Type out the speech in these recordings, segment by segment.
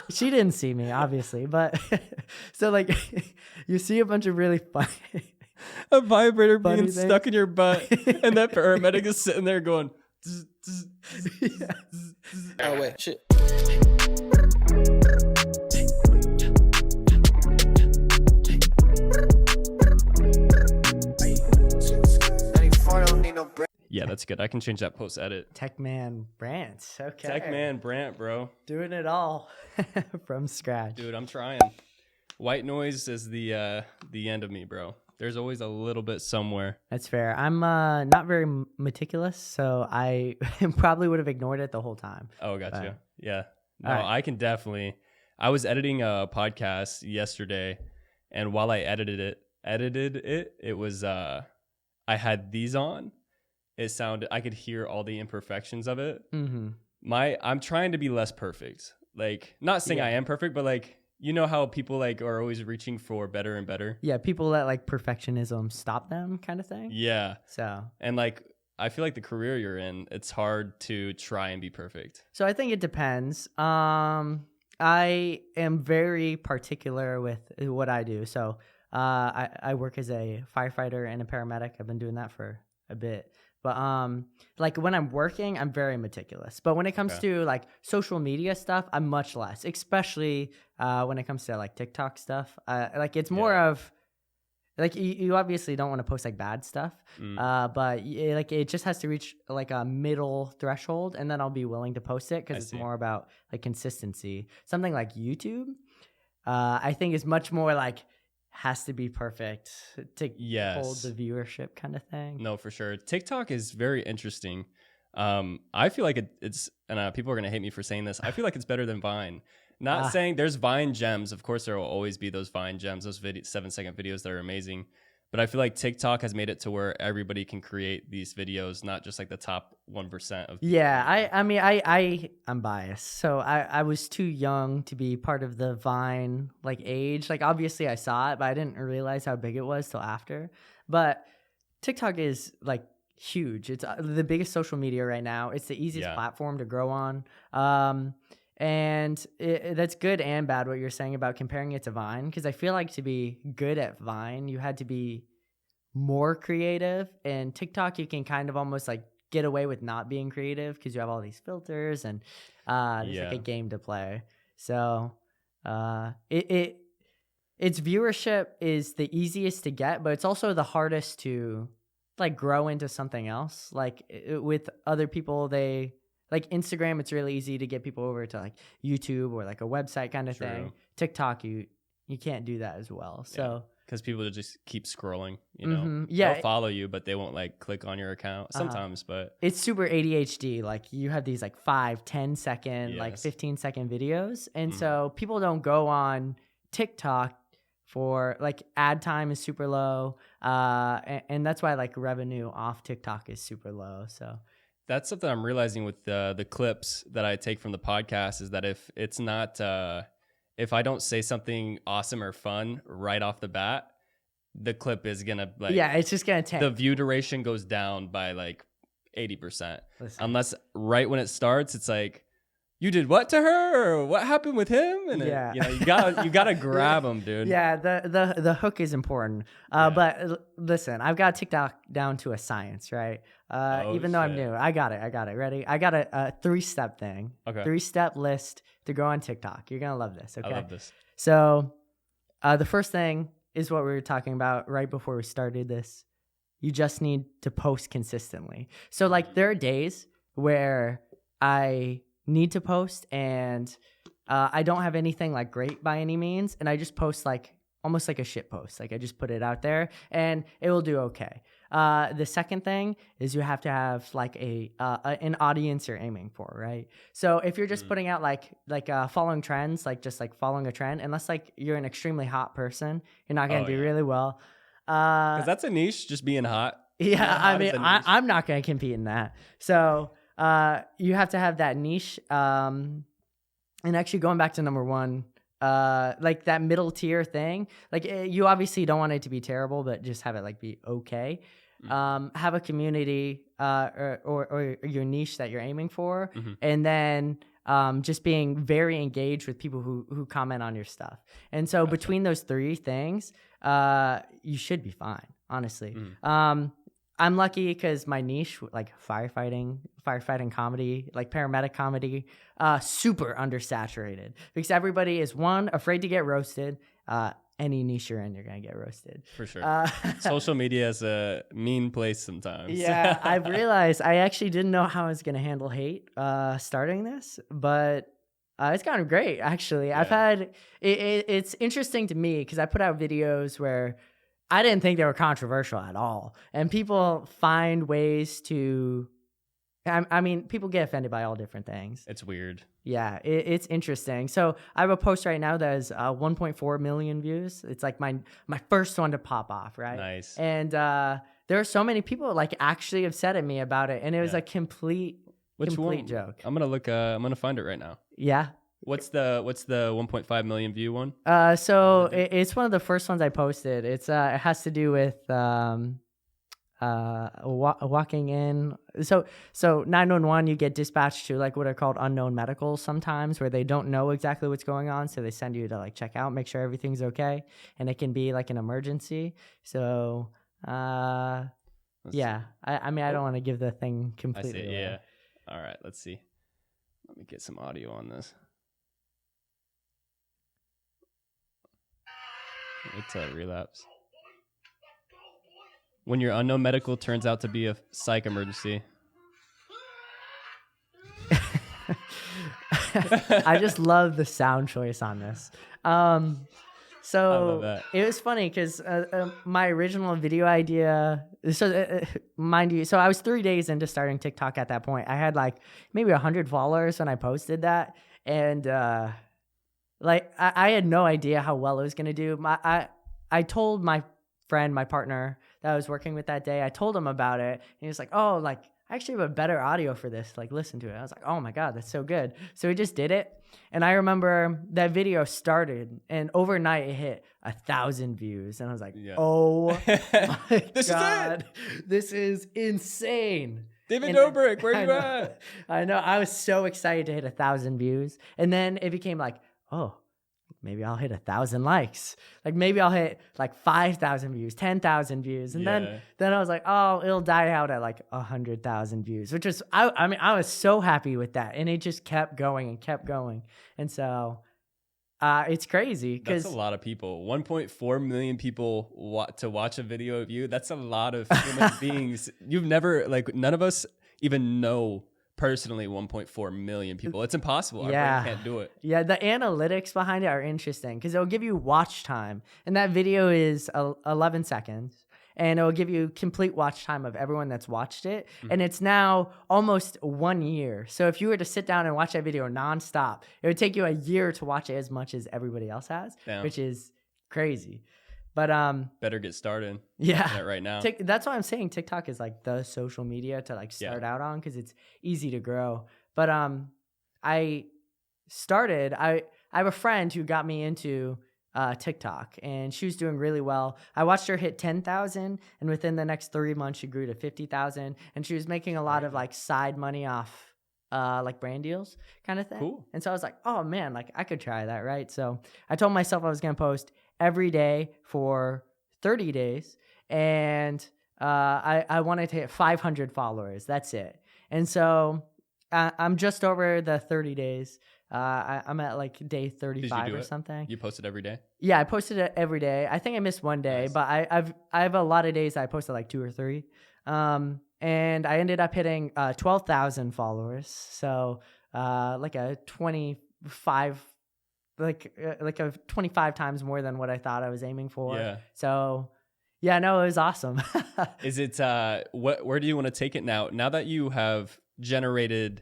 She didn't see me, obviously, but so like you see a bunch of really funny A vibrator Funny being thing. stuck in your butt, and that paramedic is sitting there going. Zzz, zzz, zzz, Yeah. zzz, zzz. Oh wait, shit. Yeah, that's good. I can change that post edit. Tech man Brant. Okay. Tech man Brant, bro. Doing it all from scratch. Dude, I'm trying. White noise is the end of me, bro. There's always a little bit somewhere. That's fair. I'm not very meticulous, so I probably would have ignored it the whole time. Oh, gotcha. Yeah. No, All right. I can definitely. I was editing a podcast yesterday, and while I edited it, it was I had these on. It sounded, I could hear all the imperfections of it. Mm-hmm. I'm trying to be less perfect. Like, not saying I am perfect, but like, you know how people like are always reaching for better and better. Yeah, people let like perfectionism stop them, kind of thing. Yeah. So And like, I feel like the career you're in, it's hard to try and be perfect. I think it depends. I am very particular with what I do. So I work as a firefighter and a paramedic. I've been doing that for a bit. But like when I'm working, I'm very meticulous. But when it comes to like social media stuff, I'm much less, especially when it comes to like TikTok stuff. Like it's more of like you obviously don't want to post like bad stuff, but like it just has to reach like a middle threshold, and then I'll be willing to post it because it's more about like consistency. Something like YouTube, I think is much more like has to be perfect to hold the viewership kind of thing. No, for sure. TikTok is very interesting. I feel like it's, and people are going to hate me for saying this, I feel like it's better than Vine. Not saying there's Vine gems. Of course, there will always be those Vine gems, those 7-second videos that are amazing. But I feel like TikTok has made it to where everybody can create these videos, not just like the top 1% of people. Yeah, I mean, I'm biased. So I was too young to be part of the Vine like age. Like obviously I saw it, but I didn't realize how big it was till after. But TikTok is like huge. It's the biggest social media right now. It's the easiest platform to grow on. And that's good and bad what you're saying about comparing it to Vine, because I feel like to be good at Vine, you had to be more creative. And TikTok, you can kind of almost like get away with not being creative because you have all these filters and there's like a game to play. So its viewership is the easiest to get, but it's also the hardest to like grow into something else. Like with other people, like Instagram, it's really easy to get people over to like YouTube or like a website kind of thing. TikTok, you can't do that as well. So because people just keep scrolling, you know, they'll follow you, but they won't like click on your account sometimes. But it's super ADHD. Like you have these like 5-10 second, like 15-second videos, and so people don't go on TikTok for like ad time is super low, and that's why like revenue off TikTok is super low. So. That's something I'm realizing with the clips that I take from the podcast is that if it's not, if I don't say something awesome or fun right off the bat, the clip is going to like... Yeah, it's just going to tank. The view duration goes down by like 80%. Unless right when it starts, it's like, you did what to her? Or what happened with him? And you know, you gotta grab them, dude. Yeah, the hook is important. But listen, I've got TikTok down to a science, right? Even though I'm new, I got it. Ready? I got a 3-step thing. Okay. 3-step list to grow on TikTok. You're gonna love this. Okay. I love this. So, the first thing is what we were talking about right before we started this. You just need to post consistently. So, like, there are days where I need to post and I don't have anything like great by any means, and I just post like almost like a shit post. Like I just put it out there and it will do okay. The second thing is you have to have like an audience you're aiming for, right? So if you're just putting out like following trends, like just like following a trend, unless like you're an extremely hot person, you're not going to do really well. Because that's a niche, just being hot. Yeah, I mean, I'm not going to compete in that. So you have to have that niche. And actually going back to number one, like that middle tier thing, like you obviously don't want it to be terrible, but just have it like be okay. Have a community or your niche that you're aiming for, and then just being very engaged with people who comment on your stuff. And so between those three things, you should be fine, honestly. I'm lucky because my niche, like firefighting comedy, like paramedic comedy, super undersaturated because everybody is afraid to get roasted. Any niche you're in, you're gonna get roasted for sure. Social media is a mean place sometimes. Yeah, I've realized I actually didn't know how I was gonna handle hate starting this, but it's gone great actually. Yeah. I've had it's interesting to me because I put out videos where I didn't think they were controversial at all. And people find ways to, I mean, people get offended by all different things. It's weird. Yeah, it's interesting. So I have a post right now that has 1.4 million views. It's like my first one to pop off, right? Nice. And there are so many people like actually upset at me about it. And it was a complete joke. I'm going to look, I'm going to find it right now. Yeah. What's the 1.5 million view one? So it's one of the first ones I posted. It's it has to do with walking in. So 911, you get dispatched to like what are called unknown medicals sometimes, where they don't know exactly what's going on, so they send you to like check out, make sure everything's okay, and it can be like an emergency. So yeah, I mean I don't want to give the thing completely away. Yeah. All right, let's see. Let me get some audio on this. It's a relapse. When your unknown medical turns out to be a psych emergency. I just love the sound choice on this. So it was funny because my original video idea, mind you, so I was 3 days into starting TikTok at that point. I had like maybe 100 followers when I posted that. And like I had no idea how well it was going to do. I told my friend, my partner that I was working with that day, I told him about it. And he was like, oh, like I actually have a better audio for this. Like listen to it. I was like, oh my God, that's so good. So we just did it. And I remember that video started and overnight it hit 1,000 views. And I was like, oh my God, this is insane. David Dobrik, where you at? I know. I was so excited to hit 1,000 views. And then it became like, oh, maybe I'll hit 1,000 likes. Like maybe I'll hit like 5,000 views, 10,000 views. And then I was like, oh, it'll die out at like 100,000 views, which was, I mean, I was so happy with that. And it just kept going and kept going. And so it's crazy. That's a lot of people. 1.4 million people to watch a video of you. That's a lot of human beings. You've never, like, none of us even know personally 1.4 million people. It's impossible. Our brain can't do it. Yeah, the analytics behind it are interesting because it'll give you watch time. And that video is 11 seconds. And it'll give you complete watch time of everyone that's watched it. Mm-hmm. And it's now almost 1 year. So if you were to sit down and watch that video nonstop, it would take you a year to watch it as much as everybody else has, which is crazy. But better get started. Yeah, right now. That's why I'm saying TikTok is like the social media to like start out on because it's easy to grow. But I have a friend who got me into TikTok, and she was doing really well. I watched her hit 10,000, and within the next 3 months, she grew to 50,000, and she was making a lot of like side money off like brand deals kind of thing. Cool. And so I was like, oh man, like I could try that, right? So I told myself I was gonna post every day for 30 days, and I wanted to hit 500 followers. That's it. And so I'm just over the 30 days. I'm at like day 35 or something. You posted every day? Yeah, I posted it every day. I think I missed one day, but I have a lot of days I posted like 2 or 3. And I ended up hitting 12,000 followers. So like a 25 times more than what I thought I was aiming for. Yeah. So yeah, no, it was awesome. Is it where do you want to take it now? Now that you have generated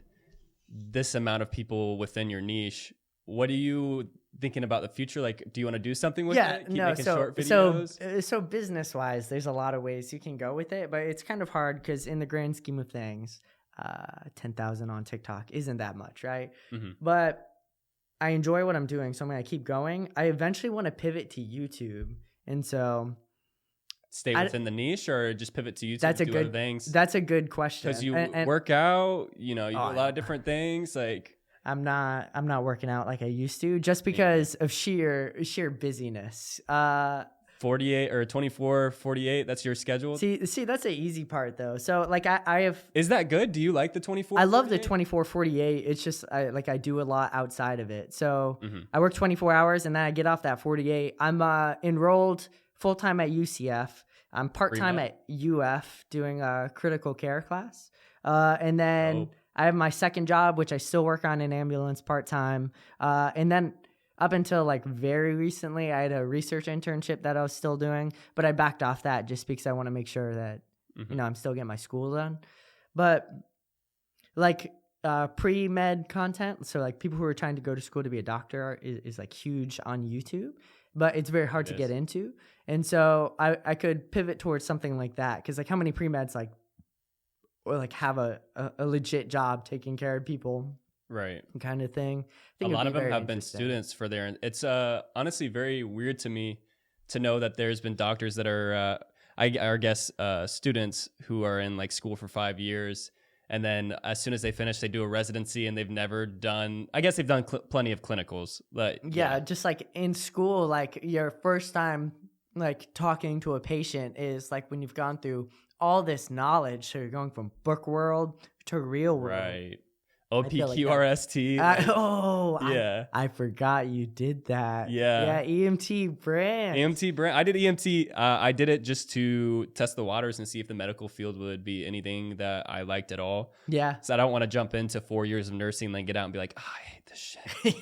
this amount of people within your niche, what are you thinking about the future? Like, do you want to do something with it? Keep making short videos? So business wise, there's a lot of ways you can go with it, but it's kind of hard because in the grand scheme of things, 10,000 on TikTok isn't that much, right? Mm-hmm. But I enjoy what I'm doing, so I'm going to keep going. I eventually want to pivot to YouTube. And so stay within the niche or just pivot to YouTube, do other things? That's a good question. Because you work out, you do a lot of different things. Like, I'm not working out like I used to, just because of sheer busyness. 48 or 24, 48, that's your schedule? See, that's the easy part though. So like I have. Is that good? Do you like the 24? I love the 24, 48. It's just I do a lot outside of it. So I work 24 hours and then I get off that 48. I'm enrolled full time at UCF. I'm part time at UF doing a critical care class. And then I have my second job, which I still work on in ambulance part time. And then up until like very recently, I had a research internship that I was still doing, but I backed off that just because I want to make sure that, I'm still getting my school done. But like pre-med content, so like people who are trying to go to school to be a doctor is like huge on YouTube, but it's very hard to get into. And so I could pivot towards something like that, because like how many pre-meds or have a legit job taking care of people, right, kind of thing. I think a lot of them have been students for their. It's honestly very weird to me to know that there's been doctors that are I guess students who are in like school for 5 years, and then as soon as they finish, they do a residency, and they've never done. I guess they've done plenty of clinicals, but just like in school, like your first time like talking to a patient is like when you've gone through all this knowledge. So you're going from book world to real world, right? OPQRST. I forgot you did that. Yeah. EMT Brant. I did EMT. I did it just to test the waters and see if the medical field would be anything that I liked at all. Yeah. So I don't want to jump into 4 years of nursing and then get out and be like, I hate this shit.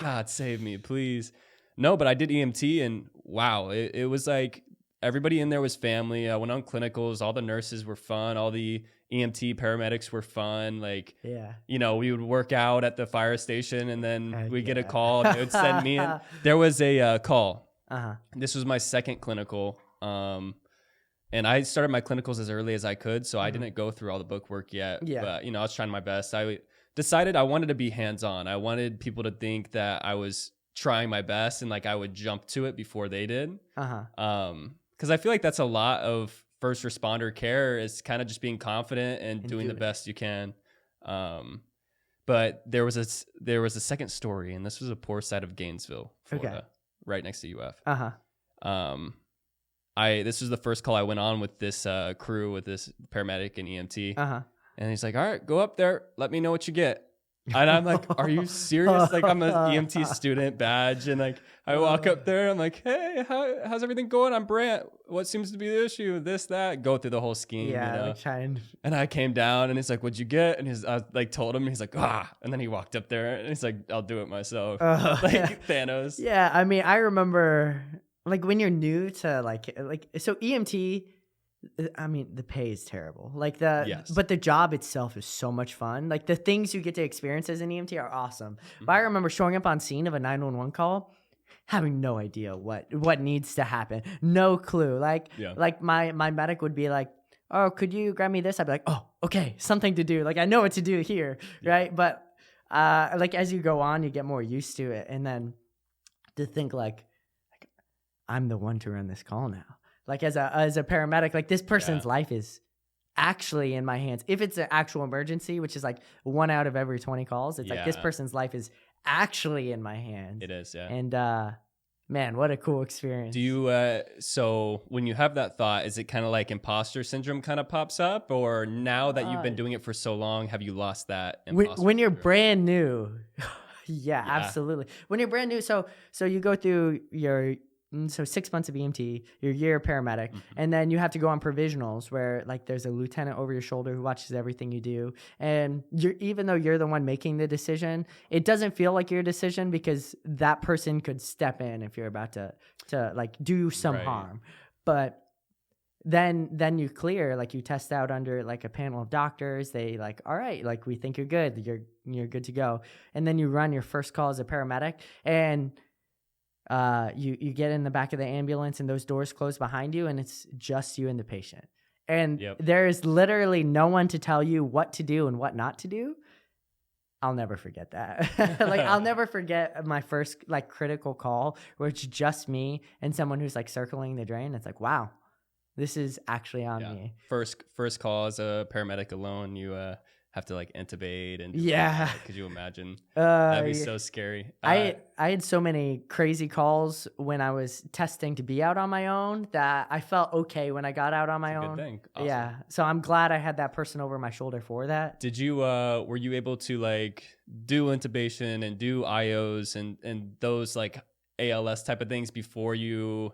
God save me, please. No, but I did EMT, and wow, it was like everybody in there was family. I went on clinicals. All the nurses were fun. All the EMT paramedics were fun. Like, we would work out at the fire station, and then we'd get a call. They would send me in. There was a call. This was my second clinical. And I started my clinicals as early as I could, so I didn't go through all the book work yet. But, I was trying my best. I decided I wanted to be hands-on. I wanted people to think that I was trying my best, and like I would jump to it before they did. Because I feel like that's a lot of first responder care, is kind of just being confident and doing the best you can. But there was a second story, and this was a poor side of Gainesville, Florida, right next to UF. This was the first call I went on with this crew, with this paramedic and EMT. And he's like, all right, go up there, let me know what you get. And I'm like, are you serious? Like, I'm an EMT student badge. And like, I walk up there. I'm like, hey, how's everything going? I'm Brant. What seems to be the issue? This, that. Go through the whole scheme. And I came down, and he's like, what'd you get? And I like told him. He's like, And then he walked up there, and he's like, I'll do it myself. Thanos. Yeah. I mean, I remember like when you're new to like so EMT. I mean, the pay is terrible. Like but the job itself is so much fun. Like the things you get to experience as an EMT are awesome. But I remember showing up on scene of a 911 call, having no idea what needs to happen. No clue. Like my medic would be like, oh, could you grab me this? I'd be like, oh, okay, something to do. Like I know what to do here, right? But like as you go on, you get more used to it, and then to think like I'm the one to run this call now. Like as a paramedic, like this person's life is actually in my hands. If it's an actual emergency, which is like 1 out of every 20 calls, it's like this person's life is actually in my hands. It is, yeah. And man, what a cool experience. Do you so when you have that thought, is it kind of like imposter syndrome kind of pops up, or now that you've been doing it for so long, have you lost that imposter when you're brand new? Yeah, absolutely. When you're brand new, so you go through your 6 months of EMT, your year paramedic, and then you have to go on provisionals where like there's a lieutenant over your shoulder who watches everything you do. And even though you're the one making the decision, it doesn't feel like your decision, because that person could step in if you're about to like do some harm. But then you clear, like you test out under like a panel of doctors. They like, all right, like we think you're good. You're good to go. And then you run your first call as a paramedic, and you get in the back of the ambulance, and those doors close behind you, and it's just you and the patient. And there is literally no one to tell you what to do and what not to do. I'll never forget that. Like I'll never forget my first like critical call where it's just me and someone who's like circling the drain. It's like, wow, this is actually on me. First call as a paramedic alone, you have to like intubate and do Yeah. could you imagine? Uh, That'd be so scary. I had so many crazy calls when I was testing to be out on my own that I felt okay when I got out on my It's a own. good thing. Awesome. Yeah. So I'm glad I had that person over my shoulder for that. Did you were you able to like do intubation and do IOs and those like ALS type of things before you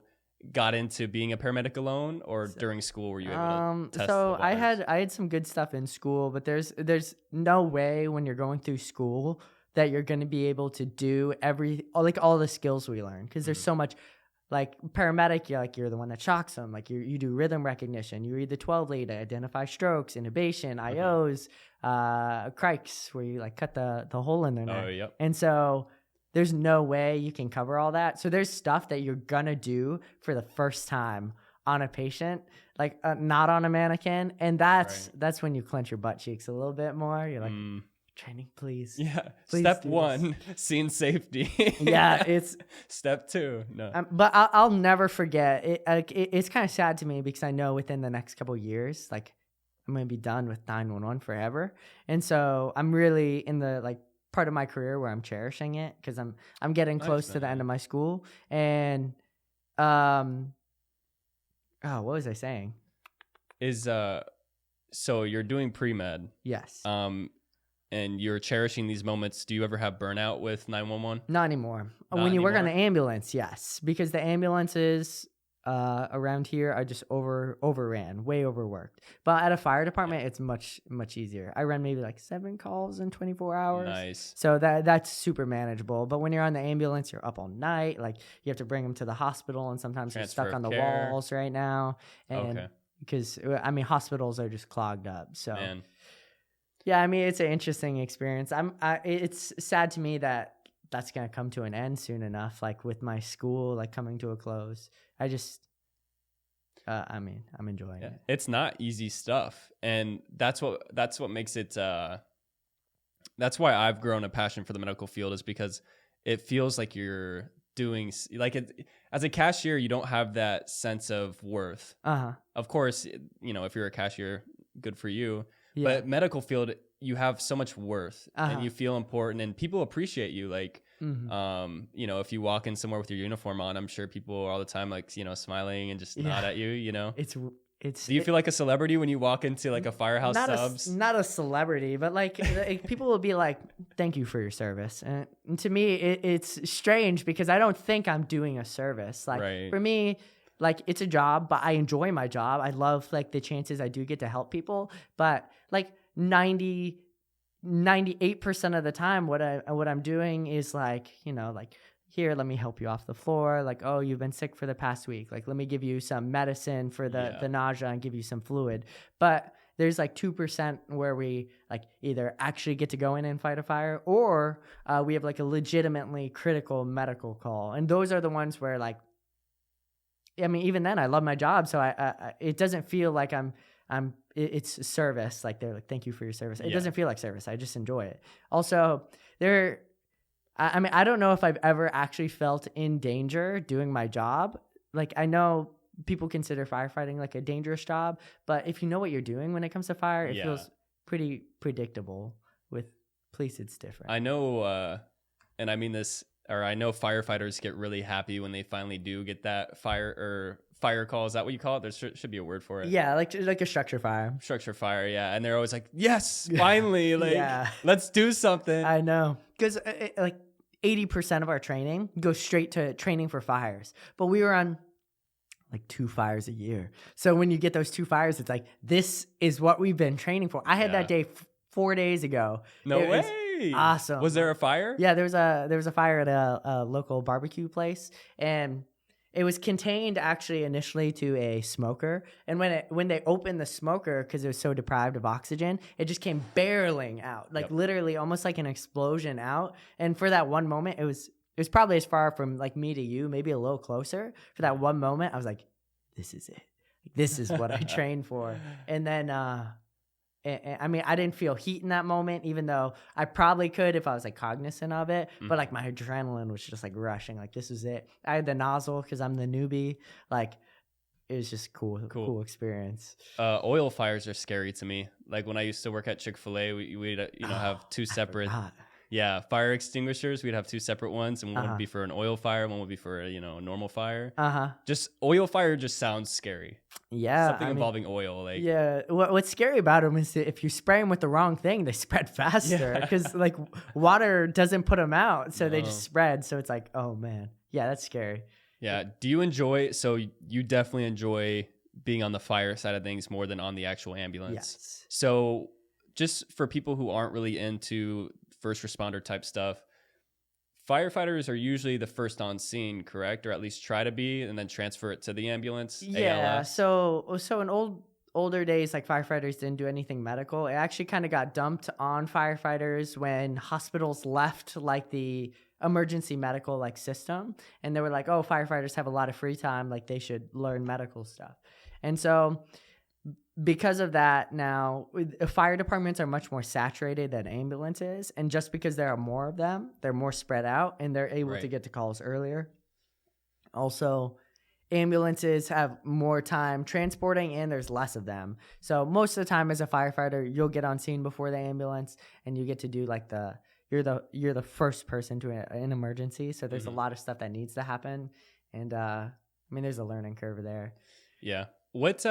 got into being a paramedic alone, or during school were you able to test So the I waters? had some good stuff in school, but there's no way when you're going through school that you're going to be able to do all the skills we learn, because there's so much. Like paramedic, you're the one that shocks them. Like you do rhythm recognition, you read the 12 lead to identify strokes, intubation, IOs, crikes, where you like cut the hole in their neck. Oh, yep. And so there's no way you can cover all that. So there's stuff that you're gonna do for the first time on a patient, like not on a mannequin, and that's when you clench your butt cheeks a little bit more. You're like, training, please. Yeah. Please Step do 1, scene safety. Yeah, it's Step 2. No. but I'll never forget it. It's kind of sad to me because I know within the next couple of years, like I'm gonna be done with 911 forever, and so I'm really in the like part of my career where I'm cherishing it because I'm getting close to the end of my school, and what was I saying? Is so you're doing pre-med. Yes. And you're cherishing these moments. Do you ever have burnout with 911? Not anymore. Not when you work on anymore? the ambulance, yes, because the ambulances around here are just overran, way overworked. But at a fire department, it's much easier. I run maybe like 7 calls in 24 hours. Nice. So that's super manageable. But when you're on the ambulance, you're up all night. Like you have to bring them to the hospital, and sometimes they're Transfer stuck on the of care. walls right now. And Okay. because I mean, hospitals are just clogged up. So. Man. Yeah, I mean, it's an interesting experience. It's sad to me that that's gonna come to an end soon enough. Like with my school, like coming to a close. I just, I'm enjoying it. It's not easy stuff, and that's what makes it. That's why I've grown a passion for the medical field, is because it feels like you're doing like it as a cashier. You don't have that sense of worth. Of course, if you're a cashier, good for you. Yeah. But medical field, you have so much worth, and you feel important, and people appreciate you. Like, if you walk in somewhere with your uniform on, I'm sure people are all the time like, smiling and just nod at you. Do you feel like a celebrity when you walk into like a firehouse subs? Not a celebrity, but like people will be like, "Thank you for your service." And to me, it's strange because I don't think I'm doing a service. Like for me, like it's a job, but I enjoy my job. I love like the chances I do get to help people. But like 98% of the time, what I'm doing is like, like, here, let me help you off the floor. Like, oh, you've been sick for the past week. Like, let me give you some medicine for the nausea and give you some fluid. But there's like 2% where we like either actually get to go in and fight a fire, or we have like a legitimately critical medical call. And those are the ones where like, I mean, even then I love my job. So I it doesn't feel like it's service. Like they're like, thank you for your service. It doesn't feel like service. I just enjoy it. Also, I mean, I don't know if I've ever actually felt in danger doing my job. Like I know people consider firefighting like a dangerous job, but if you know what you're doing when it comes to fire, it feels pretty predictable. With police, it's different. I know, and I mean this, or I know firefighters get really happy when they finally do get that fire call. Is that what you call it? There should be a word for it. Yeah, like a structure fire. Structure fire, yeah. And they're always like, yes, finally, like, let's do something. I know. Because like 80% of our training goes straight to training for fires. But we were on like 2 fires a year. So when you get those 2 fires, it's like, this is what we've been training for. I had that day 4 days ago. No way. Awesome. Was there a fire? Yeah, there was a fire at a local barbecue place, and it was contained actually initially to a smoker. And when they opened the smoker, because it was so deprived of oxygen, it just came barreling out, like literally almost like an explosion out. And for that one moment, it was probably as far from like me to you, maybe a little closer. For that one moment, I was like, this is it. This is what I trained for. And then I mean, I didn't feel heat in that moment, even though I probably could if I was like cognizant of it. But like my adrenaline was just like rushing. Like this is it. I had the nozzle because I'm the newbie. Like it was just cool experience. Oil fires are scary to me. Like when I used to work at Chick-fil-A, we'd have two separate fire extinguishers. We'd have two separate ones, and one would be for an oil fire, one would be for a normal fire. Just oil fire just sounds scary. Yeah, something involving oil. Like what's scary about them is that if you spray them with the wrong thing, they spread faster because like water doesn't put them out, so they just spread. So it's like, oh man, yeah, that's scary. Yeah. Do you enjoy? So you definitely enjoy being on the fire side of things more than on the actual ambulance. Yes. So just for people who aren't really into first responder type stuff, firefighters are usually the first on scene, correct? Or at least try to be, and then transfer it to the ambulance. Yeah. ALS. So in older days, like firefighters didn't do anything medical. It actually kind of got dumped on firefighters when hospitals left like the emergency medical like system, and they were like, oh, firefighters have a lot of free time, like they should learn medical stuff. And so because of that, now fire departments are much more saturated than ambulances, and just because there are more of them, they're more spread out and they're able to get to calls earlier. Also, ambulances have more time transporting and there's less of them. So most of the time as a firefighter, you'll get on scene before the ambulance and you get to do like you're the first person to an emergency. So there's a lot of stuff that needs to happen. And I mean, there's a learning curve there. Yeah. What's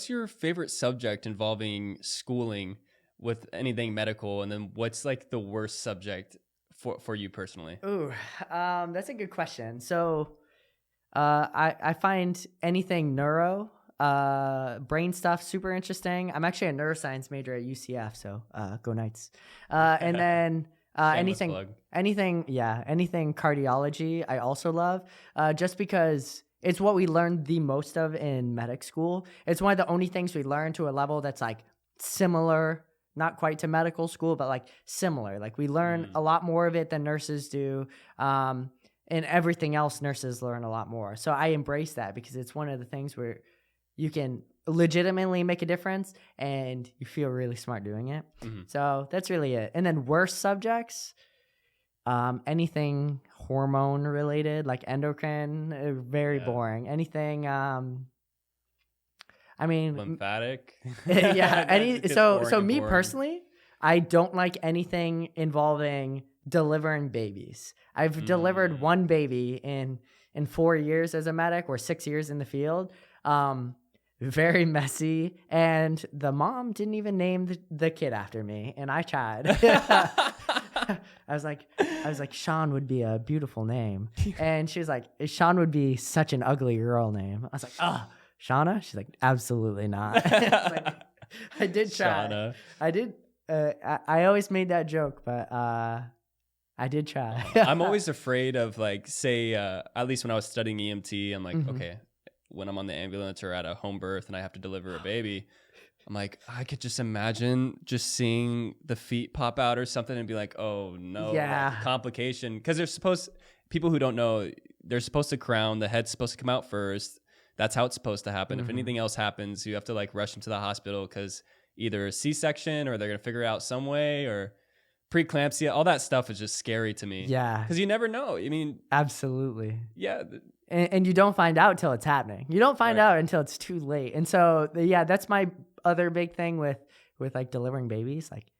your favorite subject involving schooling with anything medical? And then what's like the worst subject for you personally? Ooh, that's a good question. So I find anything neuro, brain stuff super interesting. I'm actually a neuroscience major at UCF, so go Knights. And then anything cardiology I also love, just because it's what we learned the most of in medic school. It's one of the only things we learn to a level that's like similar, not quite to medical school, but like similar. Like we learn a lot more of it than nurses do. And everything else nurses learn a lot more. So I embrace that because it's one of the things where you can legitimately make a difference and you feel really smart doing it. So that's really it. And then worst subjects, anything hormone related, like endocrine, very boring. Anything, lymphatic. So me personally, I don't like anything involving delivering babies. I've delivered one baby in 4 years as a medic or 6 years in the field. Very messy, and the mom didn't even name the kid after me, and I tried. I was like, Sean would be a beautiful name, and she was like, Sean would be such an ugly girl name. I was like, Shauna? She's like, absolutely not. I did try. Shauna. I did. I always made that joke, but I did try. I'm always afraid of like, say, at least when I was studying EMT, I'm like, okay, when I'm on the ambulance or at a home birth and I have to deliver a baby, I'm like, I could just imagine just seeing the feet pop out or something and be like, oh no, like, complication. Because people who don't know, they're supposed to crown, the head's supposed to come out first. That's how it's supposed to happen. If anything else happens, you have to like rush them to the hospital because either a C-section or they're going to figure it out some way, or preeclampsia. All that stuff is just scary to me. Yeah. Because you never know. I mean, absolutely. Yeah. And you don't find out till it's happening. You don't find out until it's too late. And so, that's my other big thing with like delivering babies. Like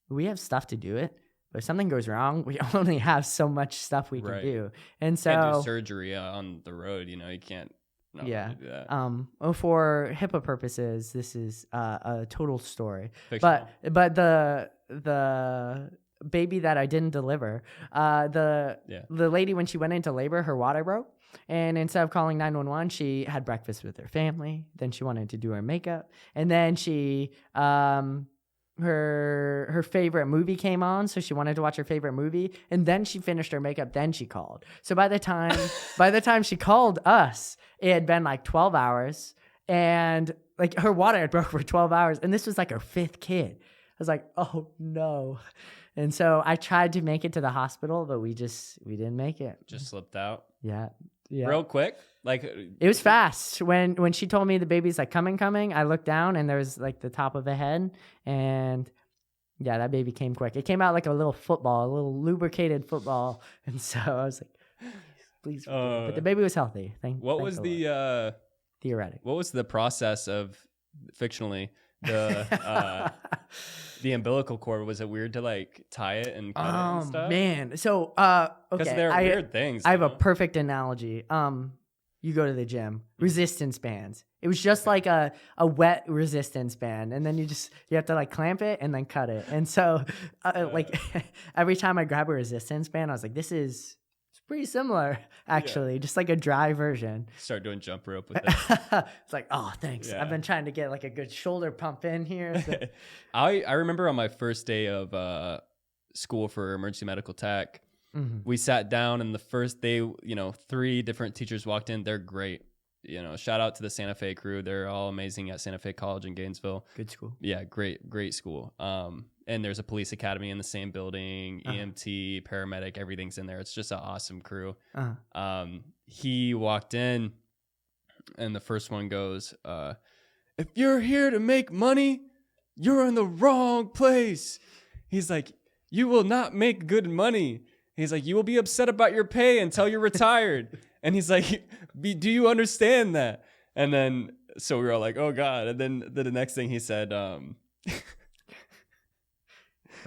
we have stuff to do it, but if something goes wrong, we only have so much stuff we can do. And so, you can't do surgery on the road. You can't. Do that. For HIPAA purposes, this is a total story. Fictional. But the baby that I didn't deliver, the lady, when she went into labor, her water broke. And instead of calling 911, she had breakfast with her family. Then she wanted to do her makeup. And then she, her favorite movie came on. So she wanted to watch her favorite movie. And then she finished her makeup. Then she called. So by the time she called us, it had been like 12 hours. And like her water had broke for 12 hours. And this was like her 5th kid. I was like, oh no. And so I tried to make it to the hospital, but we didn't make it. Just slipped out. Yeah. Real quick. Like it was fast. When she told me the baby's like coming, I looked down and there was like the top of the head, and that baby came quick. It came out like a little lubricated football. And so I was like, please. But the baby was healthy. What was the theoretically. What was the process of fictionally the umbilical cord? Was it weird to like tie it and cut it and stuff? Man. So Because okay. they're weird things. I have a perfect analogy. You go to the gym, resistance bands. It was just like a wet resistance band, and then you have to like clamp it and then cut it. And so like every time I grab a resistance band, I was like, it's pretty similar actually, just like a dry version. Start doing jump rope with it. It's like, oh, thanks. I've been trying to get like a good shoulder pump in here. So. I remember on my first day of school for emergency medical tech, we sat down, and the first day, 3 different teachers walked in. They're great. Shout out to the Santa Fe crew. They're all amazing at Santa Fe College in Gainesville. Good school. Yeah, great school. And there's a police academy in the same building, EMT, paramedic, everything's in there. It's just an awesome crew. He walked in, and the first one goes, if you're here to make money, you're in the wrong place. He's like, you will not make good money. He's like, you will be upset about your pay until you're retired. And he's like, do you understand that? And then, so we were all like, oh God. And then the next thing he said, I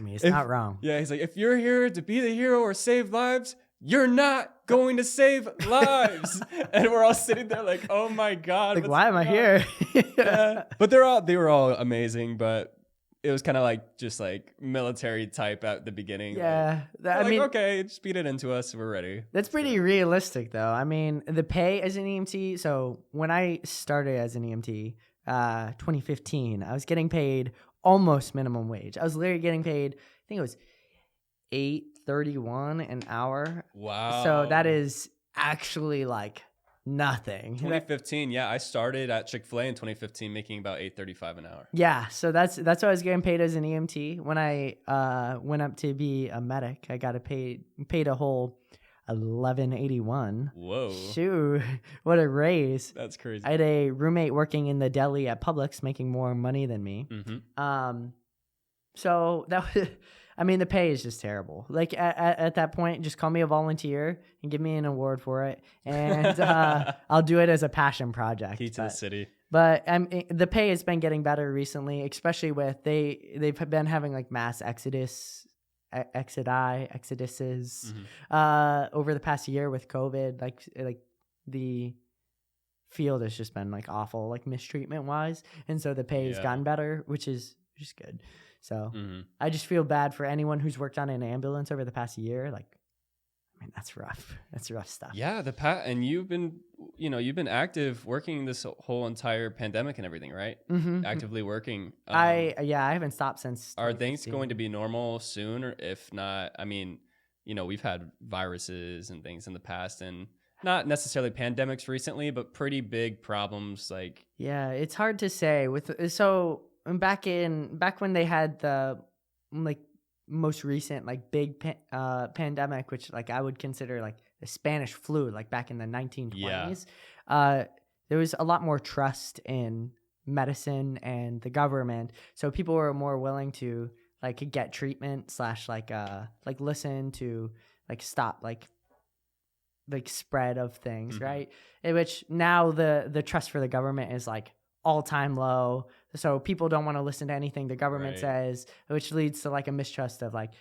mean, it's not wrong. Yeah, he's like, if you're here to be the hero or save lives, you're not going to save lives. And we're all sitting there like, oh my God. Like, why am I here? Yeah. But they were all amazing, but it was kind of like just like military type at the beginning. Yeah. I mean, okay, just beat it into us. We're ready. That's pretty realistic though. I mean, the pay as an EMT. So when I started as an EMT, 2015, I was getting paid almost minimum wage. I was literally getting paid, I think it was $8.31 an hour. Wow. So that is actually like nothing. 2015, yeah, I started at Chick-fil-A in 2015 making about $8.35 an hour. Yeah, so that's what I was getting paid as an EMT. When I went up to be a medic, I got paid a whole $11.81. Whoa. Shoot, what a raise. That's crazy. I had a roommate working in the deli at Publix making more money than me. So that was, I mean, the pay is just terrible. Like at that point, just call me a volunteer and give me an award for it, and I'll do it as a passion project. Key to the city. But the pay has been getting better recently, especially with they've been having like mass exoduses over the past year with COVID. Like the field has just been like awful, like mistreatment wise, and so the pay has gotten better, which is good. So I just feel bad for anyone who's worked on an ambulance over the past year. Like, I mean, that's rough. That's rough stuff. Yeah, and you've been active working this whole entire pandemic and everything, right? Actively working. I haven't stopped since. Are things going to be normal soon, or if not? I mean, we've had viruses and things in the past, and not necessarily pandemics recently, but pretty big problems. Like, yeah, it's hard to say. Back when they had the like most recent like big pandemic, which like I would consider like the Spanish flu, like back in the 1920s, there was a lot more trust in medicine and the government, so people were more willing to like get treatment / like listen to like stop like spread of things, right? In which now the trust for the government is like all-time low, so people don't want to listen to anything the government says, which leads to like a mistrust of like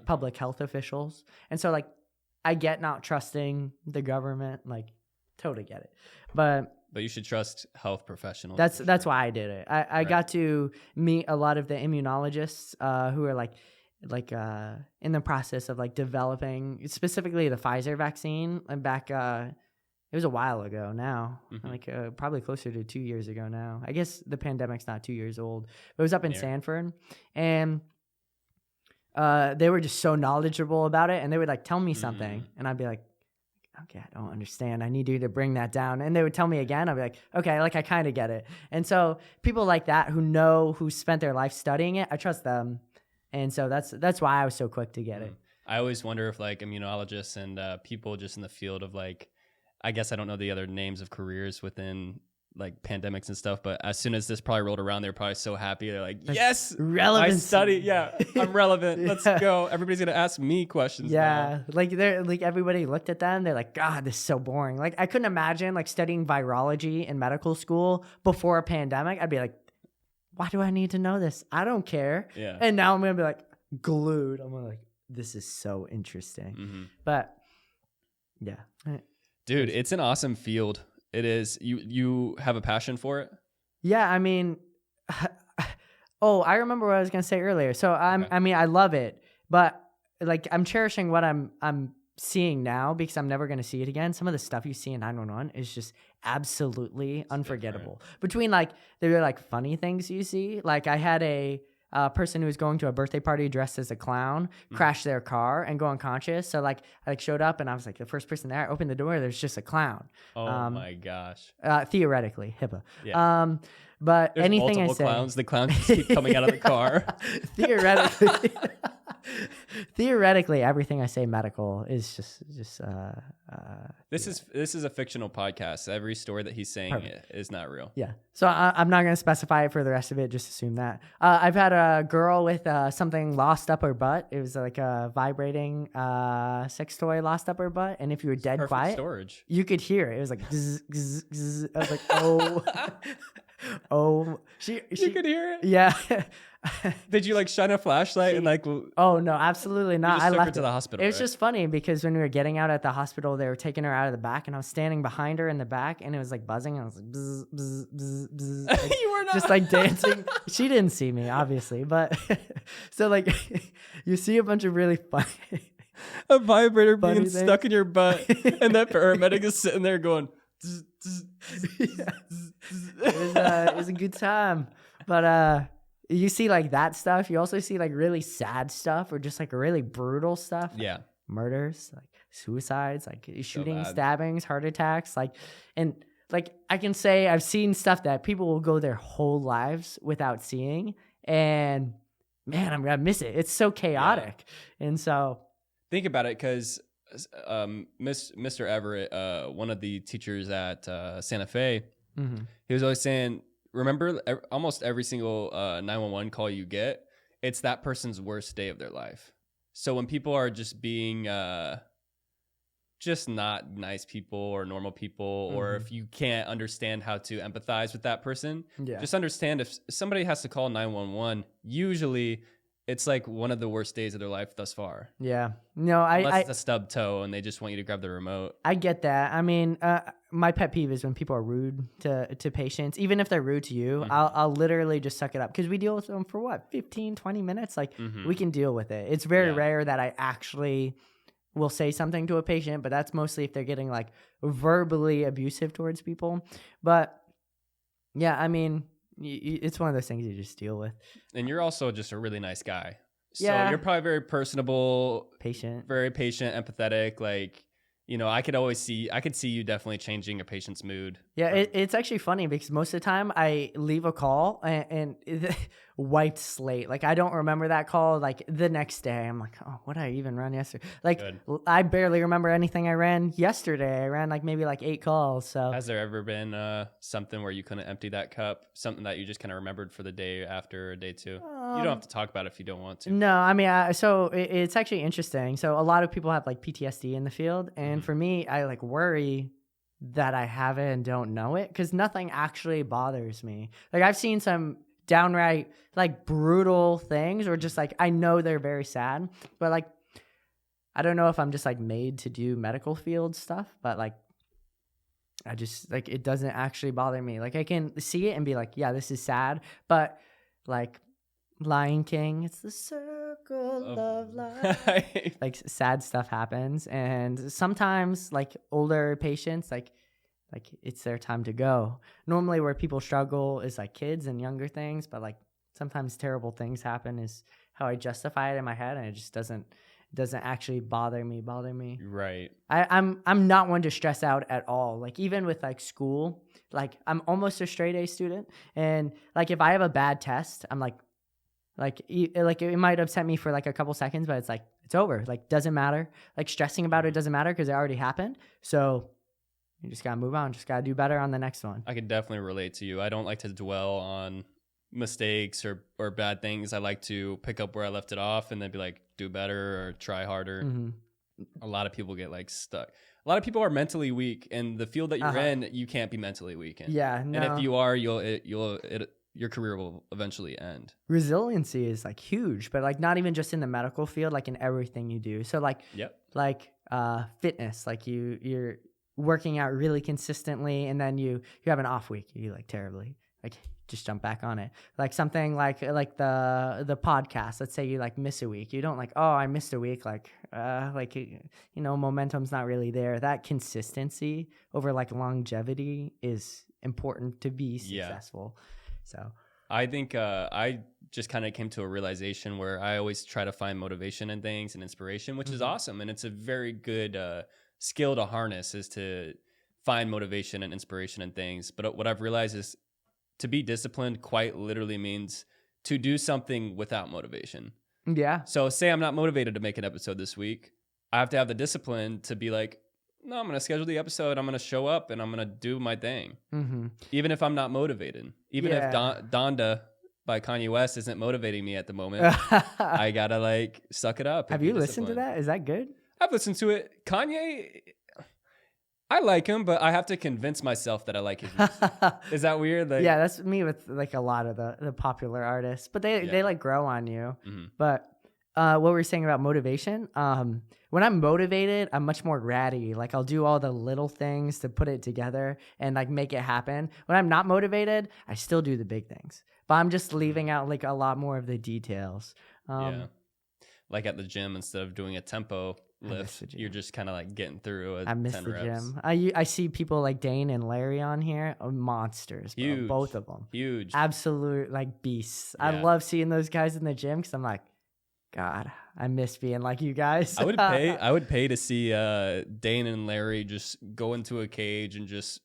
public health officials. And so like I get not trusting the government, like totally get it, but you should trust health professionals. That's why I did it. I got to meet a lot of the immunologists who are like in the process of like developing specifically the Pfizer vaccine, and back it was a while ago now, like probably closer to 2 years ago now. I guess the pandemic's not 2 years old, but it was up in Sanford, and they were just so knowledgeable about it, and they would like tell me something, and I'd be like, okay, I don't understand. I need you to bring that down. And they would tell me again. I'd be like, okay, like I kind of get it. And so people like that who spent their life studying it, I trust them. And so that's why I was so quick to get it. I always wonder if like immunologists and people just in the field of like, I guess I don't know the other names of careers within like pandemics and stuff, but as soon as this probably rolled around, they're probably so happy. They're like, yes, relevant. I study. Yeah, I'm relevant. Let's go. Everybody's gonna ask me questions. Yeah, now. like they're like everybody looked at them. They're like, God, this is so boring. Like I couldn't imagine like studying virology in medical school before a pandemic. I'd be like, why do I need to know this? I don't care. Yeah. And now I'm gonna be like glued. I'm like, this is so interesting. Mm-hmm. But yeah, dude, it's an awesome field. It is. You have a passion for it? Yeah, I mean, oh, I remember what I was gonna say earlier. So I mean, I love it, but like I'm cherishing what I'm seeing now because I'm never gonna see it again. Some of the stuff you see in 911 is just absolutely unforgettable. Different. Between like there are like funny things you see. Like I had a person who was going to a birthday party dressed as a clown crash their car and go unconscious. So like I showed up and I was like the first person there. I opened the door. There's just a clown. Oh my gosh. Theoretically, HIPAA. Yeah. But there's anything I say, clowns. The clowns just keep coming out of the car. Theoretically, everything I say medical is just. This is a fictional podcast. Every story that he's saying is not real. Yeah. So I'm not going to specify it for the rest of it. Just assume that. I've had a girl with something lost up her butt. It was like a vibrating sex toy lost up her butt, and if you were dead quiet, storage. You could hear it. It was like zzz, zzz, zzz. I was like, oh. Oh, she could hear it. Yeah. Did you like shine a flashlight and like? Oh no, absolutely not. I left her to the hospital. It was just funny because when we were getting out at the hospital, they were taking her out of the back, and I was standing behind her in the back, and it was like buzzing, and I was like, bzz, bzz, bzz, bzz, like, you were not just like dancing. She didn't see me, obviously, but so like you see a bunch of really funny. A vibrator being stuck in your butt, and that paramedic is sitting there going. It was a good time, but you see like that stuff. You also see like really sad stuff or just like really brutal stuff. Yeah, like murders, like suicides, like shooting, stabbings, heart attacks, like and like I can say I've seen stuff that people will go their whole lives without seeing, and man, I'm gonna miss it. It's so chaotic, and so think about it because. Mr. Everett, one of the teachers at Santa Fe, he was always saying, remember almost every single 911 call you get, it's that person's worst day of their life. So when people are just being just not nice people or normal people, or if you can't understand how to empathize with that person, just understand if somebody has to call 911, usually it's like one of the worst days of their life thus far. Yeah. No, Unless it's a stub toe and they just want you to grab the remote. I get that. I mean, my pet peeve is when people are rude to patients. Even if they're rude to you, I'll literally just suck it up. Because we deal with them for what, 15, 20 minutes? Like, we can deal with it. It's very rare that I actually will say something to a patient, but that's mostly if they're getting like verbally abusive towards people. But yeah, I mean... It's one of those things you just deal with. And you're also just a really nice guy. So you're probably very personable, very patient, empathetic. Like, you know, I could see you definitely changing a patient's mood. Yeah, it's actually funny because most of the time I leave a call and wiped slate. Like I don't remember that call. Like the next day, I'm like, oh, what did I even run yesterday? Like I barely remember anything I ran yesterday. I ran like maybe like 8 calls. So has there ever been something where you couldn't empty that cup? Something that you just kind of remembered for the day after or day two? You don't have to talk about it if you don't want to. No, I mean, so it's actually interesting. So a lot of people have like PTSD in the field, and for me, I like worry that I have it and don't know it because nothing actually bothers me. Like I've seen some downright like brutal things or just like I know they're very sad, but like I don't know if I'm just like made to do medical field stuff, but like I just like it doesn't actually bother me. Like I can see it and be like, yeah, this is sad, but like Lion King, it's the circle of life. Like sad stuff happens, and sometimes like older patients, like it's their time to go. Normally, where people struggle is like kids and younger things, but like sometimes terrible things happen. Is how I justify it in my head, and it just doesn't actually bother me. Right. I'm not one to stress out at all. Like even with like school, like I'm almost a straight A student, and like if I have a bad test, I'm like it might upset me for like a couple seconds, but it's like it's over. Like doesn't matter. Like stressing about it doesn't matter because it already happened. So You just got to move on. Just got to do better on the next one. I can definitely relate to you. I don't like to dwell on mistakes or bad things. I like to pick up where I left it off and then be like, do better or try harder. A lot of people get like stuck. A lot of people are mentally weak, and the field that you're in, you can't be mentally weak in. Yeah, no. And if you are, your career will eventually end. Resiliency is like huge, but like not even just in the medical field, like in everything you do. So like, fitness, like you're working out really consistently, and then you have an off week, you like terribly, like just jump back on it. Like something like the podcast, let's say you like miss a week, you don't like, oh, I missed a week, momentum's not really there. That consistency over like longevity is important to be successful. So I think I just kind of came to a realization where I always try to find motivation in things and inspiration, which is awesome, and it's a very good skill to harness, is to find motivation and inspiration in things. But what I've realized is to be disciplined quite literally means to do something without motivation. Yeah. So say I'm not motivated to make an episode this week. I have to have the discipline to be like, no, I'm going to schedule the episode. I'm going to show up and I'm going to do my thing. Even if I'm not motivated. Even if Donda by Kanye West isn't motivating me at the moment, I got to like suck it up. Have you listened to that? Is that good? I've listened to it. Kanye, I like him, but I have to convince myself that I like his music. Is that weird? Like, yeah, that's me with like a lot of the popular artists, but they like grow on you. But what were you saying about motivation? When I'm motivated, I'm much more ratty. Like I'll do all the little things to put it together and like make it happen. When I'm not motivated, I still do the big things, but I'm just leaving out like a lot more of the details. Like at the gym, instead of doing a tempo lift, you're just kind of like getting through I miss 10 the reps. gym. I see people like Dane and Larry on here, monsters, bro. Huge. Both of them. Huge. Absolute like beasts. Yeah. I love seeing those guys in the gym because I'm like, God, I miss being like you guys. I would pay to see Dane and Larry just go into a cage and just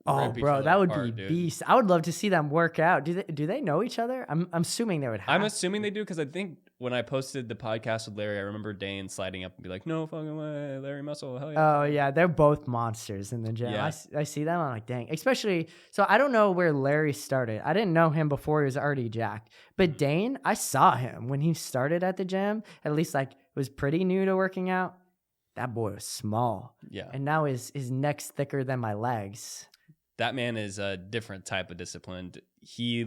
rip each other that would apart, be beast. I would love to see them work out. Do they know each other? I'm assuming they would have. I'm assuming they do, because I think when I posted the podcast with Larry, I remember Dane sliding up and be like, "No fucking way, Larry Muscle, hell yeah!" Oh yeah, they're both monsters in the gym. Yeah. I see them. I'm like, dang. Especially, so I don't know where Larry started. I didn't know him before he was already jacked. But Dane, I saw him when he started at the gym. At least like was pretty new to working out. That boy was small. Yeah. And now his neck's thicker than my legs. That man is a different type of disciplined. He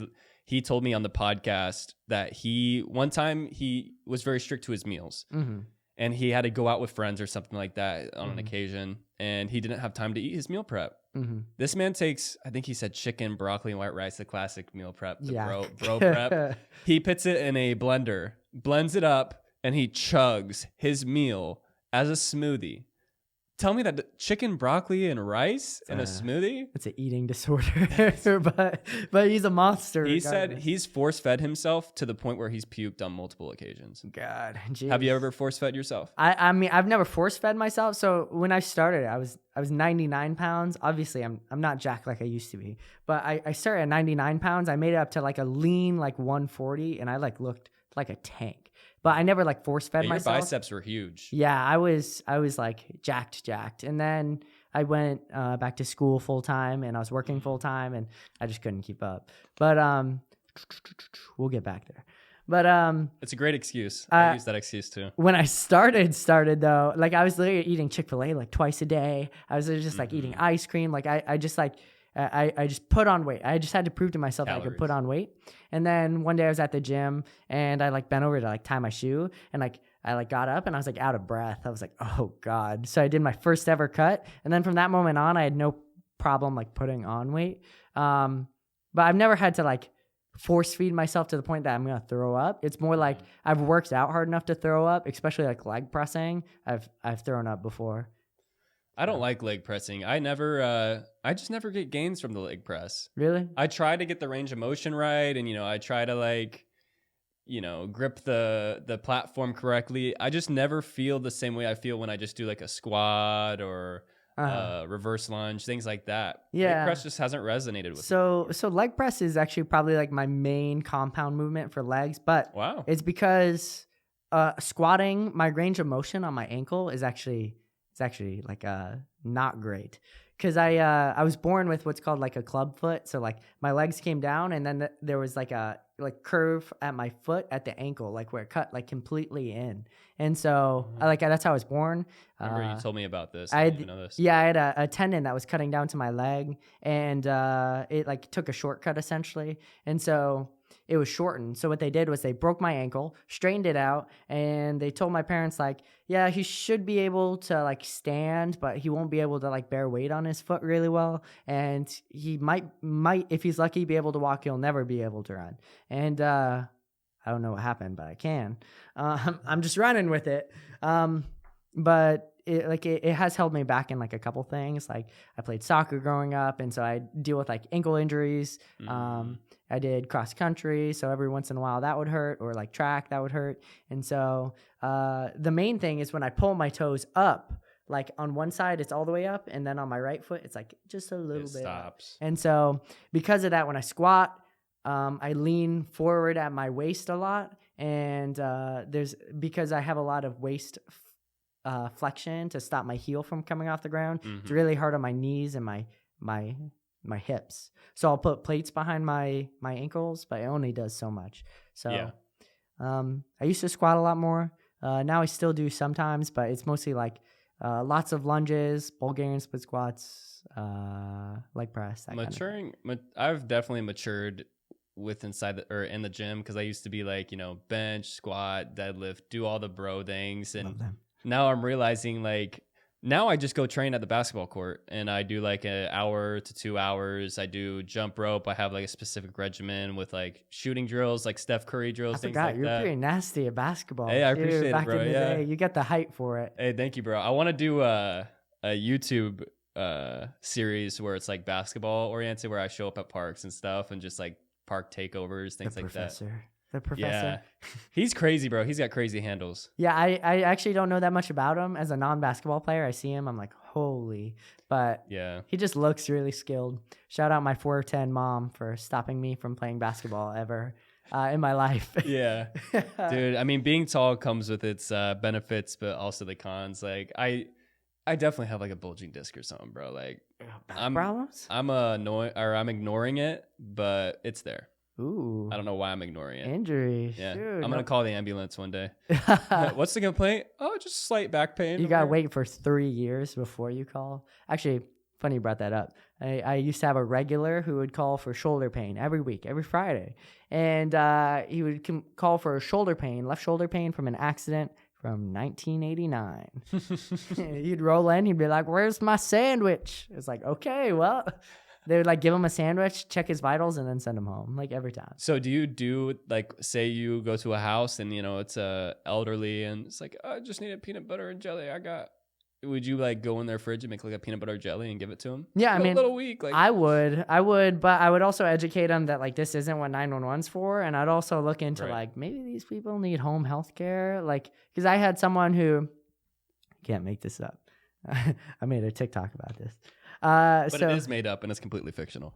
told me on the podcast that one time he was very strict to his meals, and he had to go out with friends or something like that on an occasion, and he didn't have time to eat his meal prep. This man takes, I think he said chicken, broccoli, and white rice, the classic meal prep, the bro prep. He puts it in a blender, blends it up, and he chugs his meal as a smoothie. Tell me that chicken, broccoli, and rice in a smoothie? It's an eating disorder, but he's a monster. He said he's force-fed himself to the point where he's puked on multiple occasions. God, geez. Have you ever force-fed yourself? I mean, I've never force-fed myself. So when I started, I was 99 pounds. Obviously, I'm not jacked like I used to be, but I started at 99 pounds. I made it up to like a lean like 140, and I like looked like a tank. But I never like force fed myself. Your biceps were huge. Yeah, I was like jacked. And then I went back to school full time, and I was working full time, and I just couldn't keep up. But we'll get back there. But it's a great excuse. I use that excuse too. When I started though, like I was literally eating Chick-fil-A like twice a day. I was just like eating ice cream. Like I just like I just put on weight. I just had to prove to myself that I could put on weight. And then one day I was at the gym, and I like bent over to like tie my shoe, and like I like got up and I was like out of breath. I was like, oh God. So I did my first ever cut. And then from that moment on, I had no problem like putting on weight. But I've never had to like force feed myself to the point that I'm going to throw up. It's more like I've worked out hard enough to throw up, especially like leg pressing. I've thrown up before. I don't like leg pressing. I just never get gains from the leg press. Really? I try to get the range of motion right, and I try to like, grip the platform correctly. I just never feel the same way I feel when I just do like a squat or reverse lunge, things like that. Yeah. Leg press just hasn't resonated with me. So leg press is actually probably like my main compound movement for legs, but wow, it's because squatting, my range of motion on my ankle is actually like not great. Because I was born with what's called like a club foot. So like my legs came down and then there was like a curve at my foot at the ankle, like where it cut like completely in. And so that's how I was born. Remember you told me about this. I I had, didn't even know this. yeah, I had a tendon that was cutting down to my leg, and it like took a shortcut essentially. And so it was shortened. So what they did was they broke my ankle, straightened it out, and they told my parents like, yeah, he should be able to like stand, but he won't be able to like bear weight on his foot really well. And he might, if he's lucky, be able to walk. He'll never be able to run. And I don't know what happened, but I can. I'm just running with it. But it has held me back in like a couple things. Like I played soccer growing up, and so I deal with like ankle injuries. I did cross country, so every once in a while that would hurt, or like track that would hurt. And so the main thing is when I pull my toes up, like on one side it's all the way up, and then on my right foot it's like just a little bit stops. up. And so because of that, when I squat, I lean forward at my waist a lot, and because I have a lot of waist flexion to stop my heel from coming off the ground. It's really hard on my knees and my hips. So I'll put plates behind my ankles, but it only does so much. So I used to squat a lot more. Now I still do sometimes, but it's mostly like lots of lunges, Bulgarian split squats, leg press. I've definitely matured in the gym, because I used to be like, bench, squat, deadlift, do all the bro things, and now I'm realizing like now I just go train at the basketball court, and I do like an hour to 2 hours. I do jump rope. I have like a specific regimen with like shooting drills, like Steph Curry drills, things like that. You're pretty nasty at basketball. Hey, I appreciate it, back bro. in the day, you got the height for it. Hey, thank you, bro. I want to do a YouTube series where it's like basketball oriented, where I show up at parks and stuff and just like park takeovers, things like that. The professor. Yeah. He's crazy, bro. He's got crazy handles. Yeah, I actually don't know that much about him. As a non-basketball player, I see him, I'm like, holy. But yeah, he just looks really skilled. Shout out my 4'10" mom for stopping me from playing basketball ever in my life. Yeah. Dude, I mean, being tall comes with its benefits, but also the cons. Like, I definitely have like a bulging disc or something, bro. Like, problems? I'm ignoring it, but it's there. Ooh. I don't know why I'm ignoring it. Injury. Yeah. Shoot, I'm going to call the ambulance one day. What's the complaint? Oh, just slight back pain. You got to wait for 3 years before you call. Actually, funny you brought that up. I used to have a regular who would call for shoulder pain every week, every Friday. And he would call for left shoulder pain from an accident from 1989. He'd roll in. He'd be like, "Where's my sandwich?" It's like, okay, well... They would like give him a sandwich, check his vitals, and then send him home, like every time. So do you do like, say you go to a house and it's elderly and it's like, oh, I just need a peanut butter and jelly. Would you like go in their fridge and make like a peanut butter jelly and give it to him? Yeah, I mean, a little weak. Like, I would, but I would also educate them that like this isn't what 911's for, and I'd also look into like maybe these people need home health care, like because I had someone who can't make this up. I made a TikTok about this. But it is made up and it's completely fictional.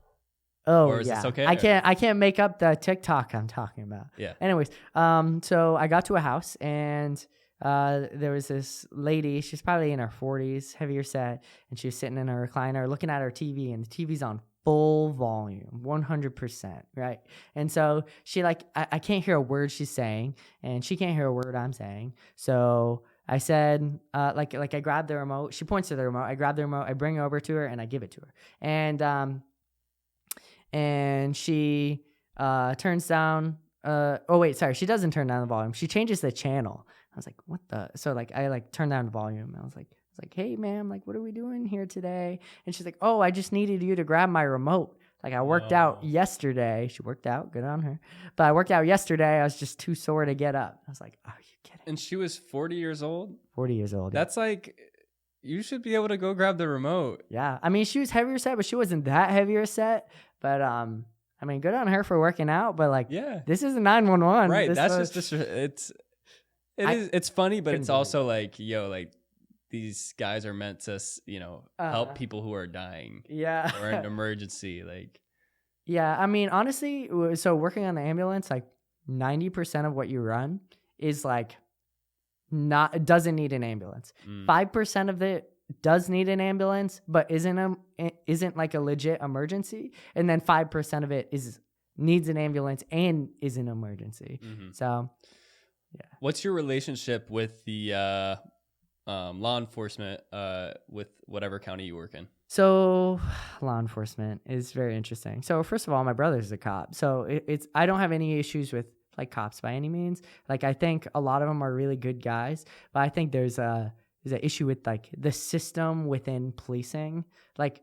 Oh, or is yeah. this okay? I can't make up the TikTok I'm talking about. Yeah. Anyways, so I got to a house and there was this lady. She's probably in her 40s, heavier set, and she was sitting in her recliner looking at her TV, and the TV's on full volume, 100%, right? And so she like, I can't hear a word she's saying, and she can't hear a word I'm saying. So I said, I grabbed the remote. She points to the remote. I grab the remote. I bring it over to her, and I give it to her. And she turns down. She doesn't turn down the volume. She changes the channel. I was like, what the? So like I like turned down the volume. I was like, hey ma'am, like what are we doing here today? And she's like, oh, I just needed you to grab my remote. Like I worked out yesterday. She worked out, good on her. But I worked out yesterday. I was just too sore to get up. I was like, are you kidding? And she was 40 years old? 40 years old. That's like, you should be able to go grab the remote. Yeah. I mean, she was heavier set, but she wasn't that heavier set. But I mean, good on her for working out. But like, this is a 911. Right. That's just it's funny, but it's also like, like these guys are meant to, help people who are dying. Yeah. Or an emergency. Like, yeah. I mean, honestly, so working on the ambulance, like 90% of what you run is like, it doesn't need an ambulance. 5% of it does need an ambulance, but isn't like a legit emergency. And then 5% of it needs an ambulance and is an emergency. Mm-hmm. So, yeah. What's your relationship with the law enforcement with whatever county you work in? So law enforcement is very interesting. So first of all, my brother's a cop. So I don't have any issues with like cops by any means. Like I think a lot of them are really good guys, but I think there's an issue with like the system within policing. Like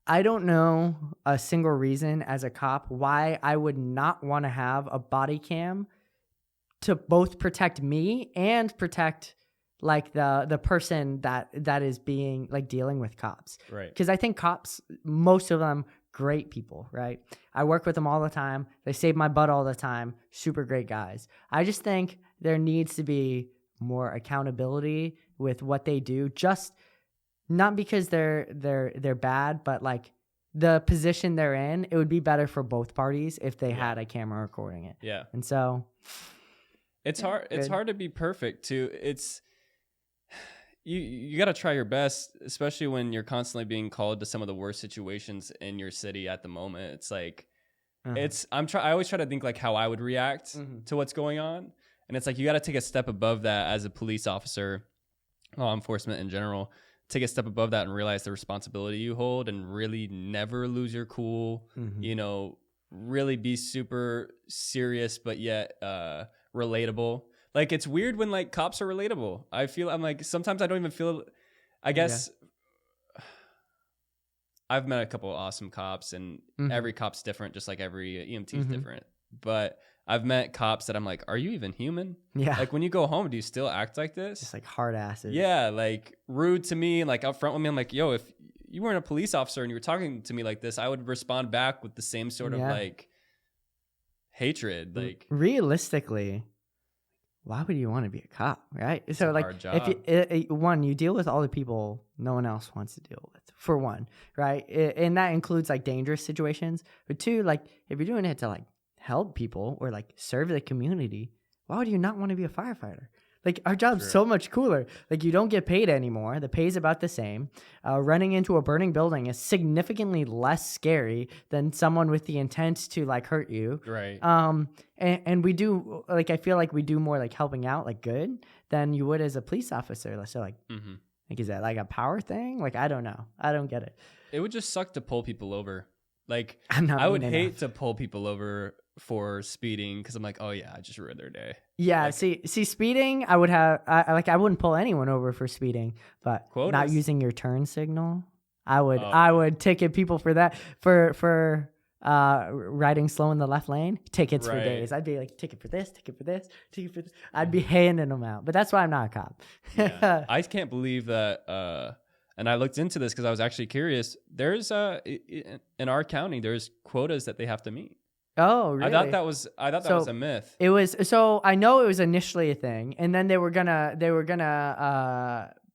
I don't know a single reason as a cop why I would not want to have a body cam to both protect me and protect like the person that is being like dealing with cops. Right. Because I think cops, most of them, great people, right? I work with them all the time. They save my butt all the time. Super great guys. I just think there needs to be more accountability with what they do. Just not because they're bad, but like the position they're in, it would be better for both parties if they had a camera recording it. Yeah. And so it's hard. It's hard to be perfect too. It's you got to try your best, especially when you're constantly being called to some of the worst situations in your city at the moment. It's like, I always try to think like how I would react to what's going on. And it's like, you got to take a step above that as a police officer, law enforcement in general, take a step above that and realize the responsibility you hold and really never lose your cool, you know, really be super serious, but yet relatable. Like, it's weird when, like, cops are relatable. I'm like, sometimes I don't even feel, I guess, I've met a couple of awesome cops, and every cop's different, just like every EMT is different. But I've met cops that I'm like, are you even human? Yeah. Like, when you go home, do you still act like this? Just like hard asses. Yeah, like, rude to me, like, up front with me. I'm like, yo, if you weren't a police officer and you were talking to me like this, I would respond back with the same sort of, like, hatred. Like, realistically, why would you want to be a cop, right? It's so a like hard job. if one, you deal with all the people no one else wants to deal with, for one, right? And that includes like dangerous situations. But two, like if you're doing it to like help people or like serve the community, why would you not want to be a firefighter? Like our job's so much cooler. Like you don't get paid anymore. The pay's about the same. Running into a burning building is significantly less scary than someone with the intent to like hurt you. Right. And we do like, I feel like we do more like helping out like good than you would as a police officer. So like, like is that like a power thing? Like I don't know. I don't get it. It would just suck to pull people over. Like I would hate to pull people over for speeding because I'm like, oh yeah, I just ruined their day. Yeah, like, see, speeding. I would have. I wouldn't pull anyone over for speeding, but quotas. Not using your turn signal. I would ticket people for that. For riding slow in the left lane. Tickets for days. I'd be like, ticket for this, ticket for this, ticket for this. I'd be handing them out. But that's why I'm not a cop. Yeah. I can't believe that. And I looked into this because I was actually curious. There's in our county, there's quotas that they have to meet. Oh, really? I thought that was a myth. It was. So I know it was initially a thing, and then they were gonna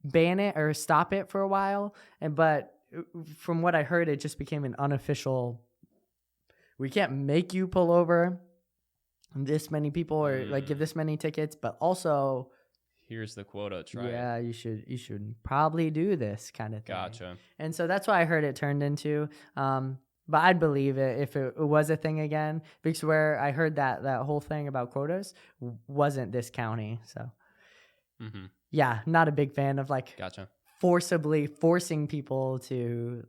ban it or stop it for a while. But from what I heard, it just became an unofficial. We can't make you pull over this many people or like give this many tickets, but also here's the quota. Try yeah, it. you should probably do this kind of thing. Gotcha. And so that's why I heard it turned into. But I'd believe it if it was a thing again, because where I heard that whole thing about quotas wasn't this county. So yeah, not a big fan of like forcibly forcing people to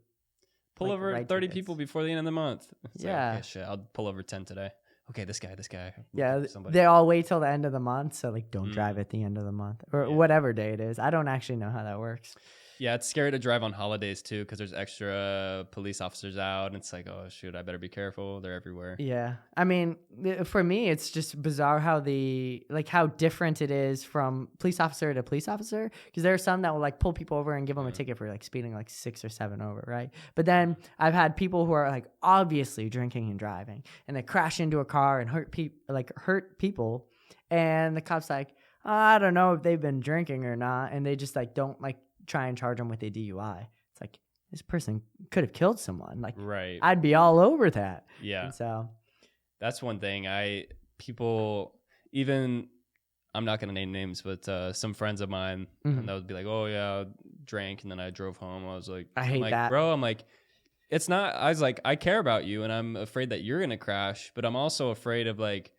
pull over 30 people before the end of the month. It's yeah. Like, okay, shit, I'll pull over 10 today. Okay, this guy. Yeah, they all wait till the end of the month. So like, don't drive at the end of the month or whatever day it is. I don't actually know how that works. Yeah, it's scary to drive on holidays too because there's extra police officers out. And it's like, oh shoot, I better be careful. They're everywhere. Yeah, I mean, for me, it's just bizarre how how different it is from police officer to police officer. Because there are some that will like pull people over and give them a ticket for like speeding like 6 or 7 over, right? But then I've had people who are like obviously drinking and driving, and they crash into a car and hurt people, and the cop's like, oh, I don't know if they've been drinking or not, and they just like don't like try and charge them with a DUI. It's like, this person could have killed someone. Like, right. I'd be all over that. Yeah. And so that's one thing. People even I'm not gonna name names, but some friends of mine, Mhm. and they would be like, "Oh yeah, drank," and then I drove home. I was like, I I'm hate like, that. bro. I'm like, it's not. I was like, I care about you, and I'm afraid that you're gonna crash, but I'm also afraid of like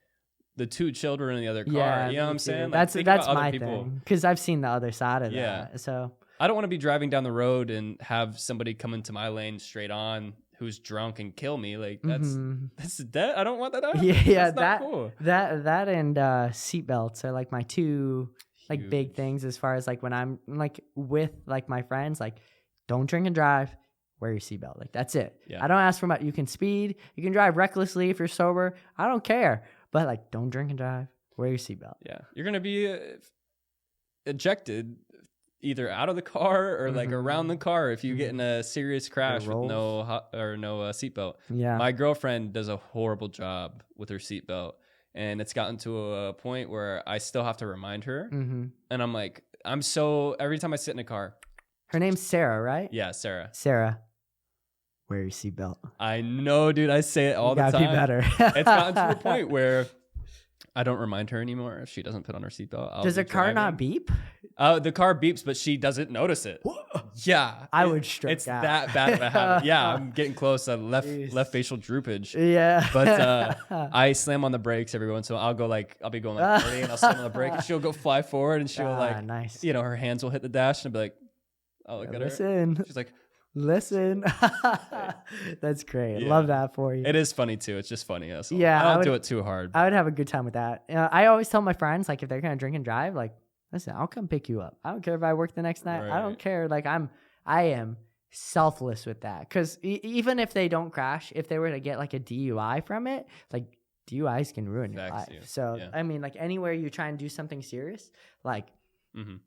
the 2 children in the other car. Yeah, You know what me I'm saying? too. Like, think That's about other my people. thing, because I've seen the other side of Yeah. that. So I don't want to be driving down the road and have somebody come into my lane straight on who's drunk and kill me. Like mhm. that's that. I don't want that to happen. Yeah, That's not cool. that and seatbelts are like my two like big Huge. things as far as like when I'm like with like my friends, like don't drink and drive, wear your seatbelt. Like that's it. Yeah. I don't ask for much. You can speed, you can drive recklessly if you're sober. I don't care. But like don't drink and drive, wear your seatbelt. Yeah, you're gonna be ejected either out of the car or like around the car if you get in a serious crash with no seatbelt. Yeah. My girlfriend does a horrible job with her seatbelt, and it's gotten to a point where I still have to remind her, and I'm like, every time I sit in a car. Her name's Sarah, right? Yeah, Sarah. Sarah, wear your seatbelt. I know, dude. I say it all the time. Gotta be better. It's gotten to a point where I don't remind her anymore if she doesn't put on her seatbelt. Does a car not beep? The car beeps, but she doesn't notice it. Yeah, I would strike It's out. that bad of a habit. Yeah, I'm getting close to left facial droopage. Yeah, But I slam on the brakes every once in a while. I'll be going like 30 and I'll slam on the brake and she'll go fly forward and she'll nice. her hands will hit the dash and I'll be like, I'll look at her. Listen. She's like, listen. That's great. Yeah. Love that for you. It is funny too. It's just funny. That's all. Yeah, I don't do it too hard. I would have a good time with that. I always tell my friends, like, if they're gonna drink and drive, like, listen, I'll come pick you up. I don't care if I work the next night. I don't Right. care. Like, I am selfless with that. Because even if they don't crash, if they were to get like a DUI from it, like DUIs can ruin your Facts, life. yeah. So Yeah. I mean, like anywhere you try and do something serious, like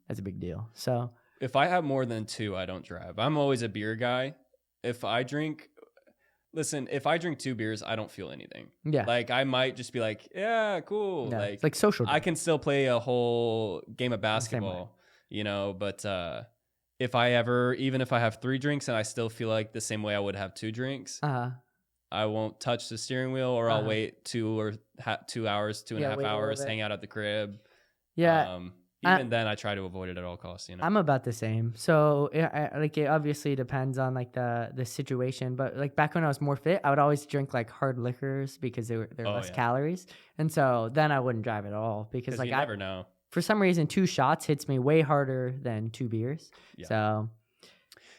that's a big deal. So If I have more than 2, I don't drive. I'm always a beer guy. If I drink 2 beers, I don't feel anything. yeah, Like I might just be like, yeah, cool. yeah. Like It's like social. I can still play a whole game of way. basketball, but even if I have 3 drinks and I still feel like the same way I would have 2 drinks, I won't touch the steering wheel or I'll wait 2 hours, 2.5 wait a little hours, bit. hang out at the crib. Yeah. Even then I try to avoid it at all costs, I'm about the same. So it obviously depends on like the situation, but like back when I was more fit, I would always drink like hard liquors because they're less calories, and so then I wouldn't drive at all because like you never know. For some reason 2 shots hits me way harder than 2 beers. Yeah. So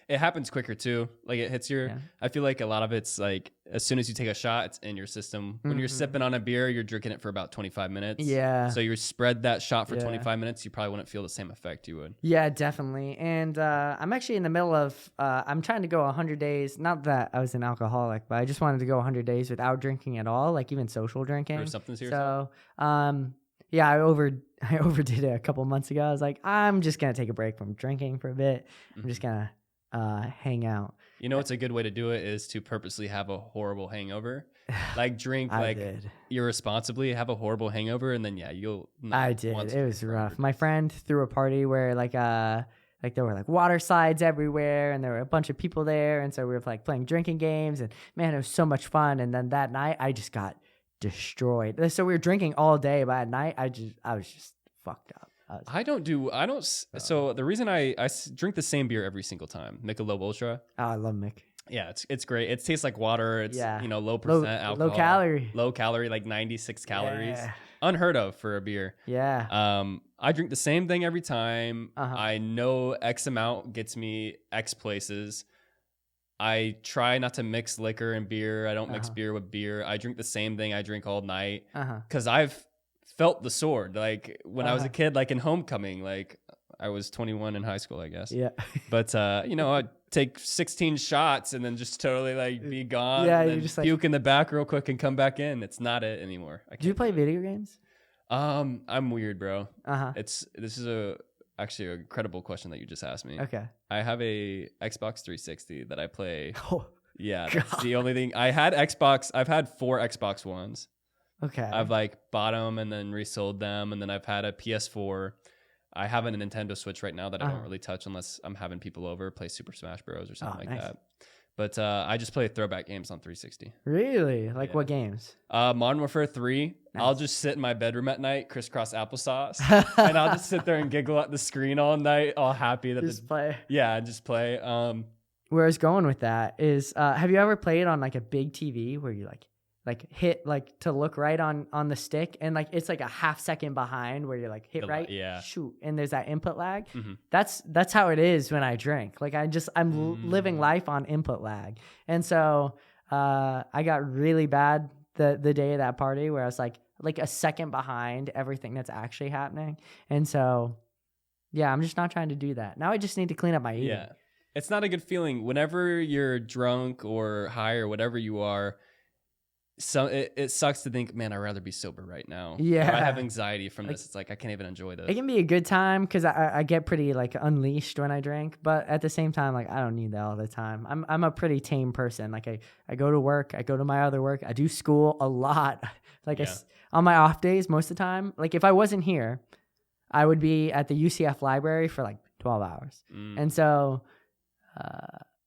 it happens quicker too. Like it hits your. Yeah. I feel like a lot of it's like as soon as you take a shot, it's in your system. When you're sipping on a beer, you're drinking it for about 25 minutes. Yeah. So you spread that shot for 25 minutes, you probably wouldn't feel the same effect you would. yeah, definitely. And I'm actually in the middle of I'm trying to go 100 days. Not that I was an alcoholic, but I just wanted to go 100 days without drinking at all, like even social drinking. Or something serious. So yeah, I overdid it a couple months ago. I was like, I'm just gonna take a break from drinking for a bit. I'm just gonna hang out. You know what's a good way to do it is to purposely have a horrible hangover. Like drink irresponsibly, have a horrible hangover, and then you'll I did. It was rough. My friend threw a party where like there were like water slides everywhere and there were a bunch of people there, and so we were like playing drinking games, and man, it was so much fun. And then that night I just got destroyed. So we were drinking all day, but at night I was just fucked up. So the reason I drink the same beer every single time, Michelob Ultra. Oh, I love Mick. Yeah, it's great. It tastes like water. It's low percent alcohol, low calorie, like 96 calories. Yeah. Unheard of for a beer. Yeah. I drink the same thing every time. I know X amount gets me X places. I try not to mix liquor and beer. I don't mix beer with beer. I drink the same thing I drink all night because I've felt the sword. Like when I was a kid, like in homecoming, like I was 21 in high school, I guess. Yeah. But I'd take 16 shots and then just totally like be gone. Yeah, and you then just puke in the back real quick and come back in. It's not it anymore. Do you play video games? I'm weird, bro. Uh-huh. This is actually an incredible question that you just asked me. Okay. I have a Xbox 360 that I play. Oh, yeah, that's the only thing. I've had 4 Xbox Ones. Okay. I've like bought them and then resold them, and then I've had a PS4. I have a Nintendo Switch right now that I don't really touch unless I'm having people over, play Super Smash Bros. Or something like nice. that. But I just play throwback games on 360. Really? Like what games? Modern Warfare 3. Nice. I'll just sit in my bedroom at night, crisscross applesauce, and I'll just sit there and giggle at the screen all night, all happy that play. Yeah, just play. Where I was going with that is, have you ever played on like a big TV where you like hit like to look right on the stick, and like it's like a half second behind where you're like hit right, shoot, and there's that input lag. Mm-hmm. That's how it is when I drink. Like I'm living life on input lag, and so I got really bad the day of that party where I was like a second behind everything that's actually happening, and so yeah, I'm just not trying to do that now. I just need to clean up my eating. Yeah, it's not a good feeling whenever you're drunk or high or whatever you are. So it sucks to think, man, I'd rather be sober right now. Yeah. Or I have anxiety from this. It's like, I can't even enjoy this. It can be a good time because I get pretty like unleashed when I drink, but at the same time, like I don't need that all the time. I'm a pretty tame person. Like I go to work, I go to my other work, I do school a lot. Like on my off days, most of the time, like if I wasn't here, I would be at the UCF library for like 12 hours. And so,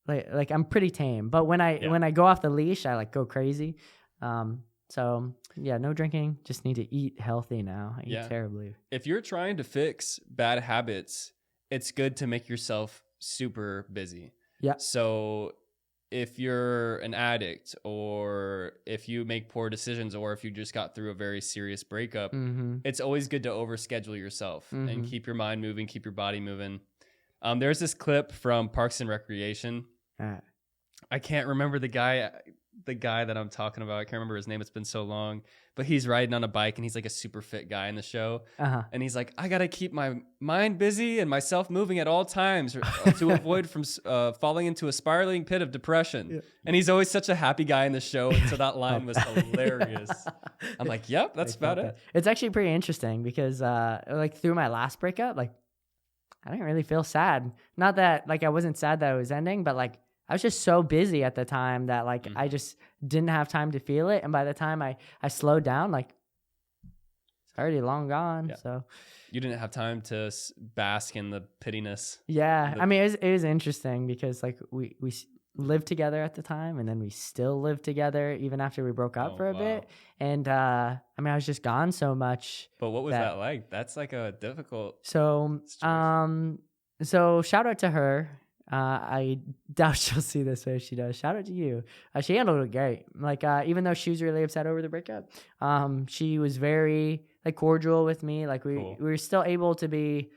like I'm pretty tame, but when I go off the leash, I like go crazy. So yeah, no drinking, just need to eat healthy now. I eat terribly. If you're trying to fix bad habits, it's good to make yourself super busy. Yeah. So if you're an addict, or if you make poor decisions, or if you just got through a very serious breakup, it's always good to overschedule yourself and keep your mind moving, keep your body moving. There's this clip from Parks and Recreation. I can't remember the guy that I'm talking about. I can't remember his name. It's been so long, but he's riding on a bike and he's like a super fit guy in the show. And he's like, I got to keep my mind busy and myself moving at all times to avoid from falling into a spiraling pit of depression. Yeah. And he's always such a happy guy in the show. And so that line was hilarious. I'm like, yep, that's about it. It's actually pretty interesting because like through my last breakup, like I didn't really feel sad. Not that like I wasn't sad that it was ending, but like I was just so busy at the time that like I just didn't have time to feel it. And by the time I slowed down, like it's already long gone. Yeah. So you didn't have time to bask in the pittiness. Yeah. I mean, it was interesting because like we lived together at the time, and then we still lived together even after we broke up for a bit. And I mean, I was just gone so much. But what was that like? That's like a difficult situation. So shout out to her. I doubt she'll see this, but if she does, shout out to you. She handled it great. Like, even though she was really upset over the breakup, she was very like cordial with me. Like we were still able to be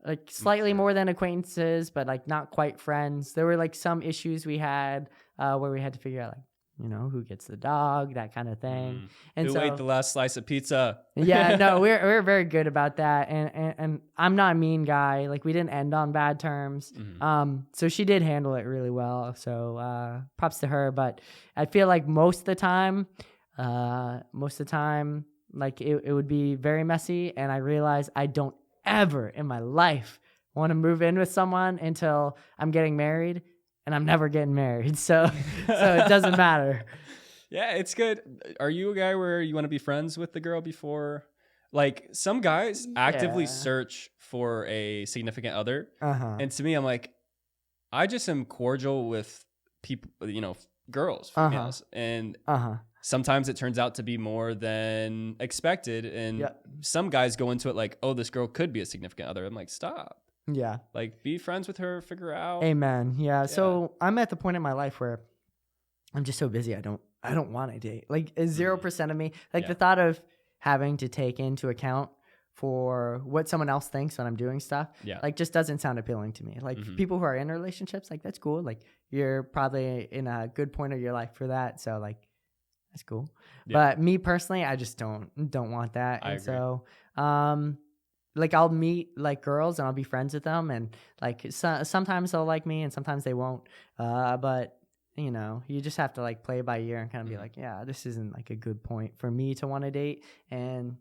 like slightly more than acquaintances, but like not quite friends. There were like some issues we had, where we had to figure out like, you know, who gets the dog, that kind of thing. And who ate the last slice of pizza? Yeah, no, we're very good about that. And I'm not a mean guy. Like we didn't end on bad terms. So she did handle it really well. So props to her. But I feel like most of the time, like it would be very messy. And I realize I don't ever in my life want to move in with someone until I'm getting married. And I'm never getting married, so it doesn't matter. Yeah, it's good. Are you a guy where you want to be friends with the girl before? Like some guys actively search for a significant other, and to me, I'm like, I just am cordial with people, you know, girls, females, and sometimes it turns out to be more than expected. And some guys go into it like, oh, this girl could be a significant other. I'm like, stop. Yeah. Like be friends with her, figure out. Amen. Yeah. So I'm at the point in my life where I'm just so busy. I don't want to date. Like 0% of me, like the thought of having to take into account for what someone else thinks when I'm doing stuff, like just doesn't sound appealing to me. Like people who are in relationships, like that's cool. Like you're probably in a good point of your life for that. So like, that's cool. Yeah. But me personally, I just don't want that. I agree. So, like I'll meet like girls and I'll be friends with them, and like sometimes they'll like me and sometimes they won't. But you know, you just have to like play it by ear and kind of be like, yeah, this isn't like a good point for me to want to date. And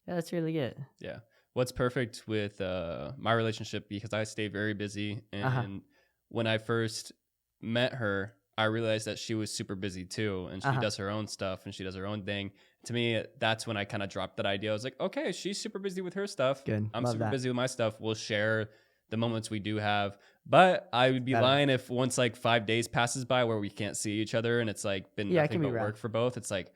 yeah, that's really it. Yeah. What's perfect with my relationship, because I stay very busy, and when I first met her, I realized that she was super busy too, and she does her own stuff and she does her own thing. To me, that's when I kind of dropped that idea. I was like, okay, she's super busy with her stuff. Good. I'm super busy with my stuff. We'll share the moments we do have, But I would be Better. lying if once like 5 days passes by where we can't see each other and it's like been Yeah, it nothing can be but rough. work for both. It's like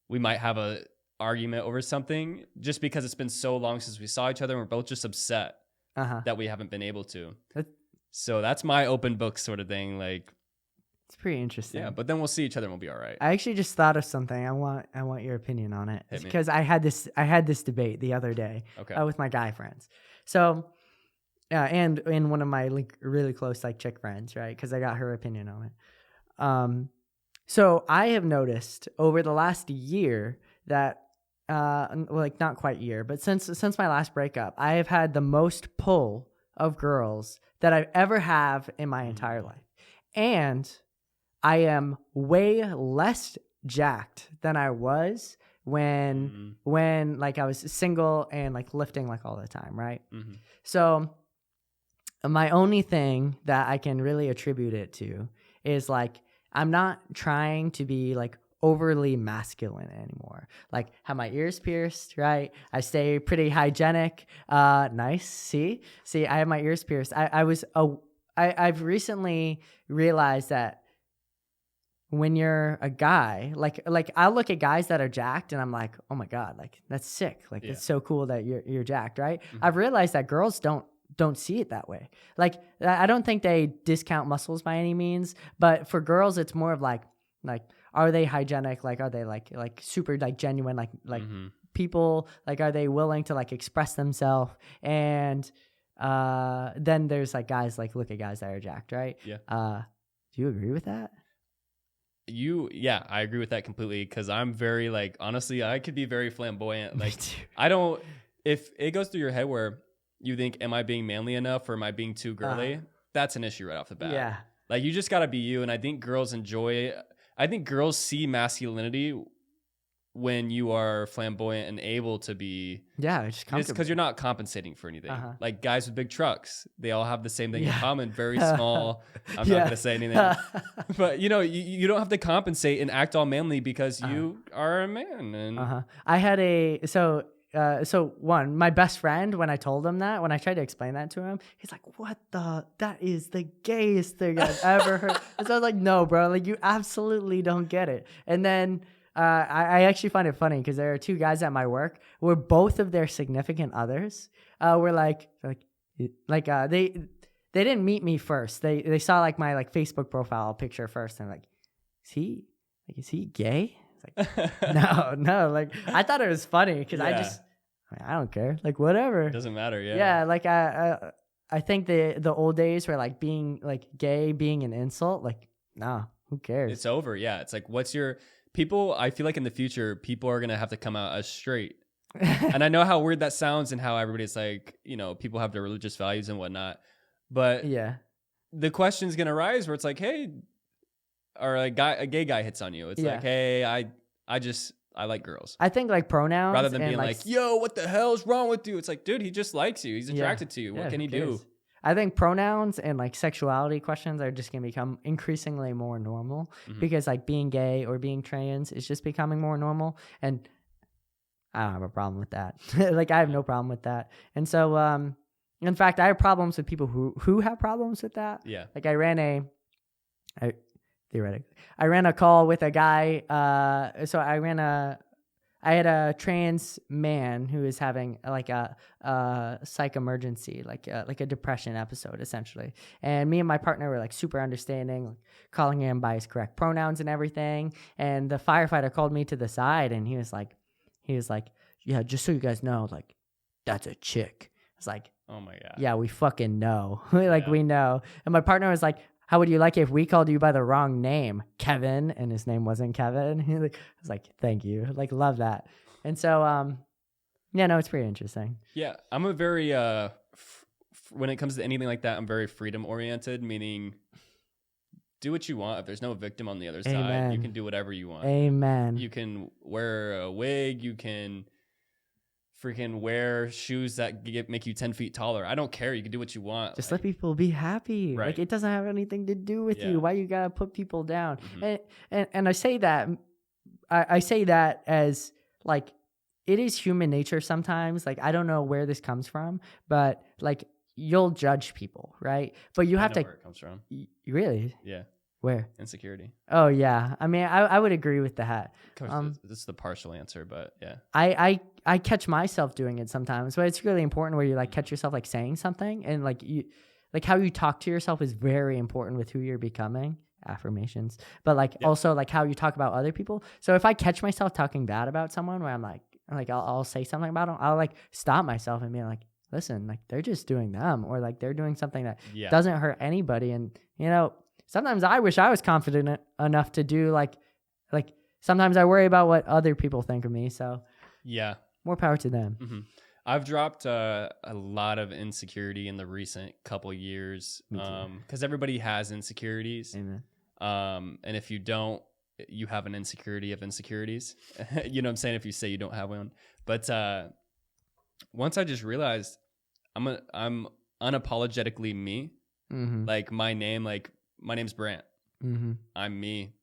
we might have a argument over something just because it's been so long since we saw each other and we're both just upset that we haven't been able to. So that's my open book sort of thing. Like, it's pretty interesting. yeah, but then we'll see each other and we'll be all right. I actually just thought of something. I want your opinion on it. Hit me. Because I had this debate the other day with my guy friends. So, and one of my like really close like chick friends, right? Because I got her opinion on it. So I have noticed over the last year that, like not quite year, but since my last breakup, I have had the most pull of girls that I've ever have in my entire life, and I am way less jacked than I was when like I was single and like lifting like all the time, right? So my only thing that I can really attribute it to is like I'm not trying to be like overly masculine anymore. Like have my ears pierced, right? I stay pretty hygienic. Nice. See, I have my ears pierced. I've recently realized that when you're a guy, like I look at guys that are jacked and I'm like, oh my God, like that's sick. Like it's so cool that you're jacked, right? I've realized that girls don't see it that way. Like I don't think they discount muscles by any means, but for girls it's more of like are they hygienic? Like are they like super like genuine like people? Like are they willing to like express themselves? And then there's like guys like look at guys that are jacked, right? Yeah. Do you agree with that? Yeah, I agree with that completely because I'm very like honestly I could be very flamboyant. Like if it goes through your head where you think, am I being manly enough or am I being too girly? That's an issue right off the bat. Yeah. Like you just got to be you. And I think girls see masculinity when you are flamboyant and able to be. Yeah. Just because you're not compensating for anything. Like guys with big trucks, they all have the same thing in common. Very small. I'm not going to say anything. But you know, you don't have to compensate and act all manly because you are a man. And I had my best friend, when I told him that, when I tried to explain that to him, he's like, that is the gayest thing I've ever heard. And so I was like, no, bro, like you absolutely don't get it. And then I actually find it funny because there are two guys at my work where both of their significant others were they didn't meet me first. They saw like my like Facebook profile picture first and like, is he gay? Like, no, like I thought it was funny because I don't care, like whatever. It doesn't matter, yeah. Like I think the old days were like being like gay being an insult. Like, nah, who cares? It's over. Yeah, it's like I feel like in the future people are gonna have to come out as straight. And I know how weird that sounds and how everybody's like, you know, people have their religious values and whatnot, but the question's gonna rise where it's like, hey. Or a gay guy hits on you. It's like, hey, I like girls. I think like pronouns rather than being like, yo, what the hell's wrong with you? It's like, dude, he just likes you. He's attracted to you. What can he do? I think pronouns and like sexuality questions are just gonna become increasingly more normal because like being gay or being trans is just becoming more normal, and I don't have a problem with that. Like I have no problem with that, and so in fact, I have problems with people who have problems with that. Yeah, like I ran a call with a guy. I had a trans man who was having like a psych emergency, like a depression episode essentially. And me and my partner were like super understanding, like, calling him by his correct pronouns and everything. And the firefighter called me to the side and he was like, yeah, just so you guys know, like that's a chick. I was like, oh my God. Yeah, we fucking know. We know. And my partner was like, how would you like it if we called you by the wrong name, Kevin? And his name wasn't Kevin. I was like, thank you. Like, love that. And so, it's pretty interesting. Yeah, I'm a very, when it comes to anything like that, I'm very freedom oriented, meaning do what you want. If there's no victim on the other side, you can do whatever you want. Amen. You can wear a wig. You can freaking wear shoes that make you 10 feet taller. I don't care. You can do what you want. Just let people be happy. Right. Like it doesn't have anything to do with you. Why you gotta put people down? And I say that I say that as like it is human nature sometimes. Like I don't know where this comes from, but like you'll judge people, right? But you I have know to where it comes from. really. Yeah, Where? insecurity. Oh yeah. I mean, I would agree with that. Of course, this is the partial answer, but yeah. I catch myself doing it sometimes, but it's really important where you like catch yourself like saying something, and like you like how you talk to yourself is very important with who you're becoming. Affirmations, but like also like how you talk about other people. So if I catch myself talking bad about someone, where I'm like I'll say something about them, I'll like stop myself and be like, listen, like they're just doing them, or like they're doing something that doesn't hurt anybody. And you know, sometimes I wish I was confident enough to do like sometimes I worry about what other people think of me. So yeah, more power to them. Mm-hmm. I've dropped a lot of insecurity in the recent couple years because everybody has insecurities. Amen. And if you don't, you have an insecurity of insecurities. You know what I'm saying? If you say you don't have one. But once I just realized I'm unapologetically me. Mm-hmm. Like my name's Brant. Mm-hmm. I'm me.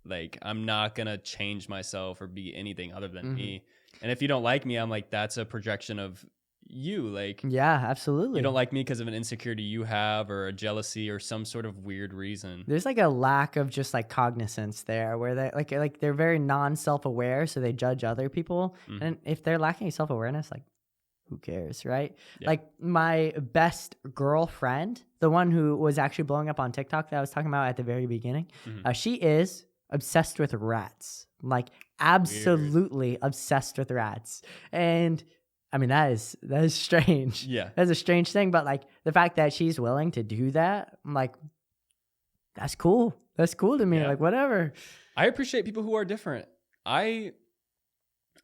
Like I'm not going to change myself or be anything other than me. And if you don't like me, I'm like, that's a projection of you. Like, yeah, absolutely. You don't like me because of an insecurity you have or a jealousy or some sort of weird reason. There's like a lack of just like cognizance there, where they like they're very non-self-aware, so they judge other people. And if they're lacking self-awareness, like who cares, right? Yeah. Like my best girlfriend, the one who was actually blowing up on TikTok that I was talking about at the very beginning, she is obsessed with rats, like absolutely weird. Obsessed with rats. And I mean, that is strange. Yeah. That's a strange thing. But like the fact that she's willing to do that, I'm like, that's cool. That's cool to me. Yeah. Like whatever. I appreciate people who are different. I'm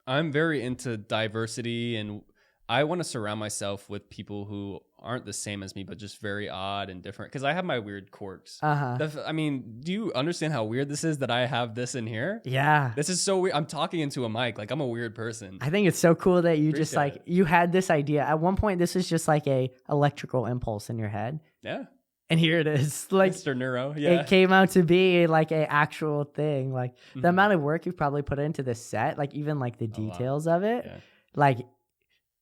very into diversity, and I want to surround myself with people who aren't the same as me, but just very odd and different. Because I have my weird quirks. I mean, do you understand how weird this is that I have this in here? Yeah. This is so weird. I'm talking into a mic. Like, I'm a weird person. I think it's so cool that you just like, you had this idea. At one point, this is just like a electrical impulse in your head. Yeah. And here it is. Like Mr. Neuro. Yeah. It came out to be like an actual thing. Like the amount of work you've probably put into this set, like even like the details of it, like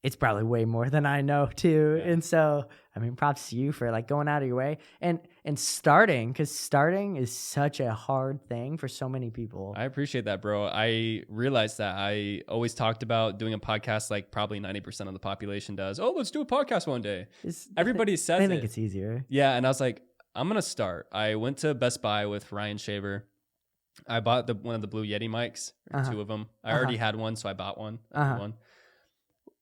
it's probably way more than I know too. Yeah. And so, I mean, props to you for like going out of your way and starting, because starting is such a hard thing for so many people. I appreciate that, bro. I realized that I always talked about doing a podcast like probably 90% of the population does. Oh, let's do a podcast one day. Everybody says it. I think it's easier. Yeah. And I was like, I'm going to start. I went to Best Buy with Ryan Shaver. I bought one of the Blue Yeti mics, two of them. I already had one, so I bought one.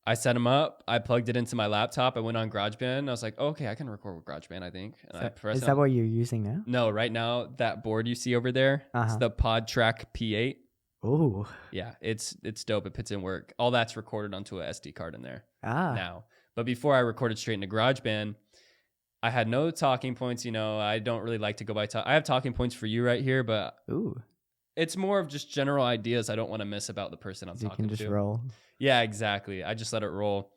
I set them up. I plugged it into my laptop. I went on GarageBand. I was like, oh, okay, I can record with GarageBand, I think. And is that what you're using now? No, right now, that board you see over there, it's the PodTrack P8. Oh. Yeah, it's dope. It puts in work. All that's recorded onto a SD card in there now. But before I recorded straight into GarageBand, I had no talking points. You know, I don't really like to go by I have talking points for you right here, but it's more of just general ideas I don't want to miss about the person I'm talking to. You can just roll. Yeah, exactly. I just let it roll.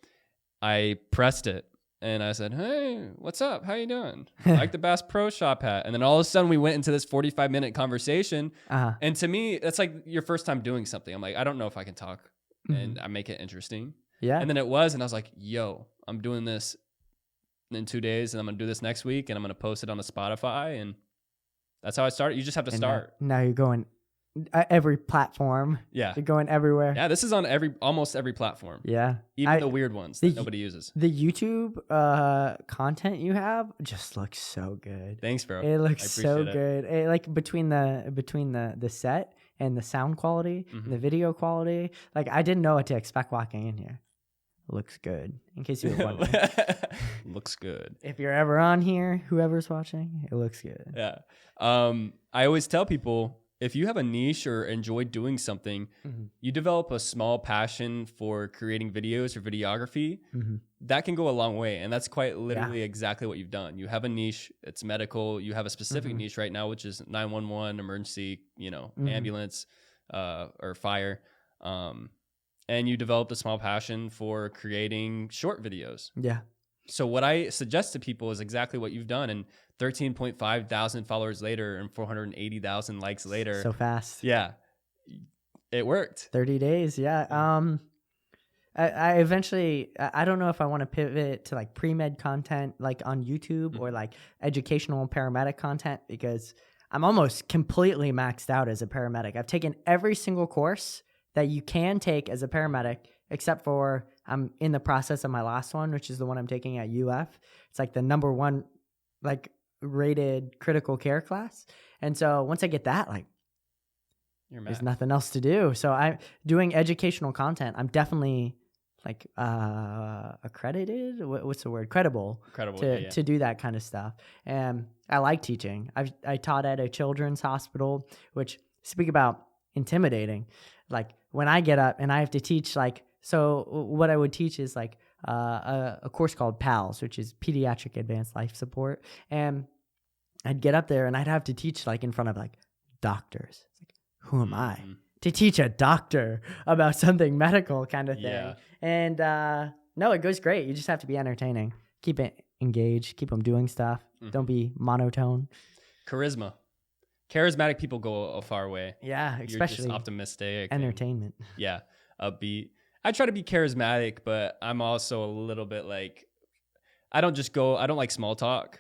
I pressed it and I said, hey, what's up? How you doing? Like the Bass Pro Shop hat. And then all of a sudden we went into this 45-minute conversation. And to me, that's like your first time doing something. I'm like, I don't know if I can talk. And I make it interesting. Yeah. And then it was, and I was like, yo, I'm doing this in 2 days and I'm going to do this next week and I'm going to post it on a Spotify. And that's how I started. You just have to start. Now you're going every platform. Yeah. You're going everywhere. Yeah, this is on almost every platform. Yeah. Even the weird ones that nobody uses. The YouTube content you have just looks so good. Thanks, bro. It looks so good. It, like between the set and the sound quality, and the video quality, like I didn't know what to expect walking in here. It looks good. In case you were wondering. Looks good. If you're ever on here, whoever's watching, it looks good. Yeah. I always tell people, if you have a niche or enjoy doing something, you develop a small passion for creating videos or videography, that can go a long way. And that's quite literally exactly what you've done. You have a niche, it's medical. You have a specific niche right now, which is 911, emergency, ambulance, or fire. And you developed a small passion for creating short videos. Yeah. So what I suggest to people is exactly what you've done. And 13.5 thousand followers later and 480,000 likes later. So fast. Yeah. It worked. 30 days. Yeah. I eventually, I don't know if I want to pivot to like pre-med content, like on YouTube or like educational paramedic content, because I'm almost completely maxed out as a paramedic. I've taken every single course that you can take as a paramedic, except for I'm in the process of my last one, which is the one I'm taking at UF. It's like the number one, like rated critical care class. And so once I get that, like, there's nothing else to do. So I'm doing educational content. I'm definitely like accredited. What's the word? Credible to do that kind of stuff. And I like teaching. I taught at a children's hospital, which, speak about intimidating. Like when I get up and I have to teach, like, so what I would teach is like a course called PALS, which is Pediatric Advanced Life Support. And I'd get up there and I'd have to teach like in front of like doctors. It's like, who am I to teach a doctor about something medical kind of thing? Yeah. And no, it goes great. You just have to be entertaining. Keep it engaged. Keep them doing stuff. Don't be monotone. Charismatic people go a far way. Yeah, especially You're just optimistic. Entertainment. Yeah, upbeat. I try to be charismatic, but I'm also a little bit like, I don't like small talk.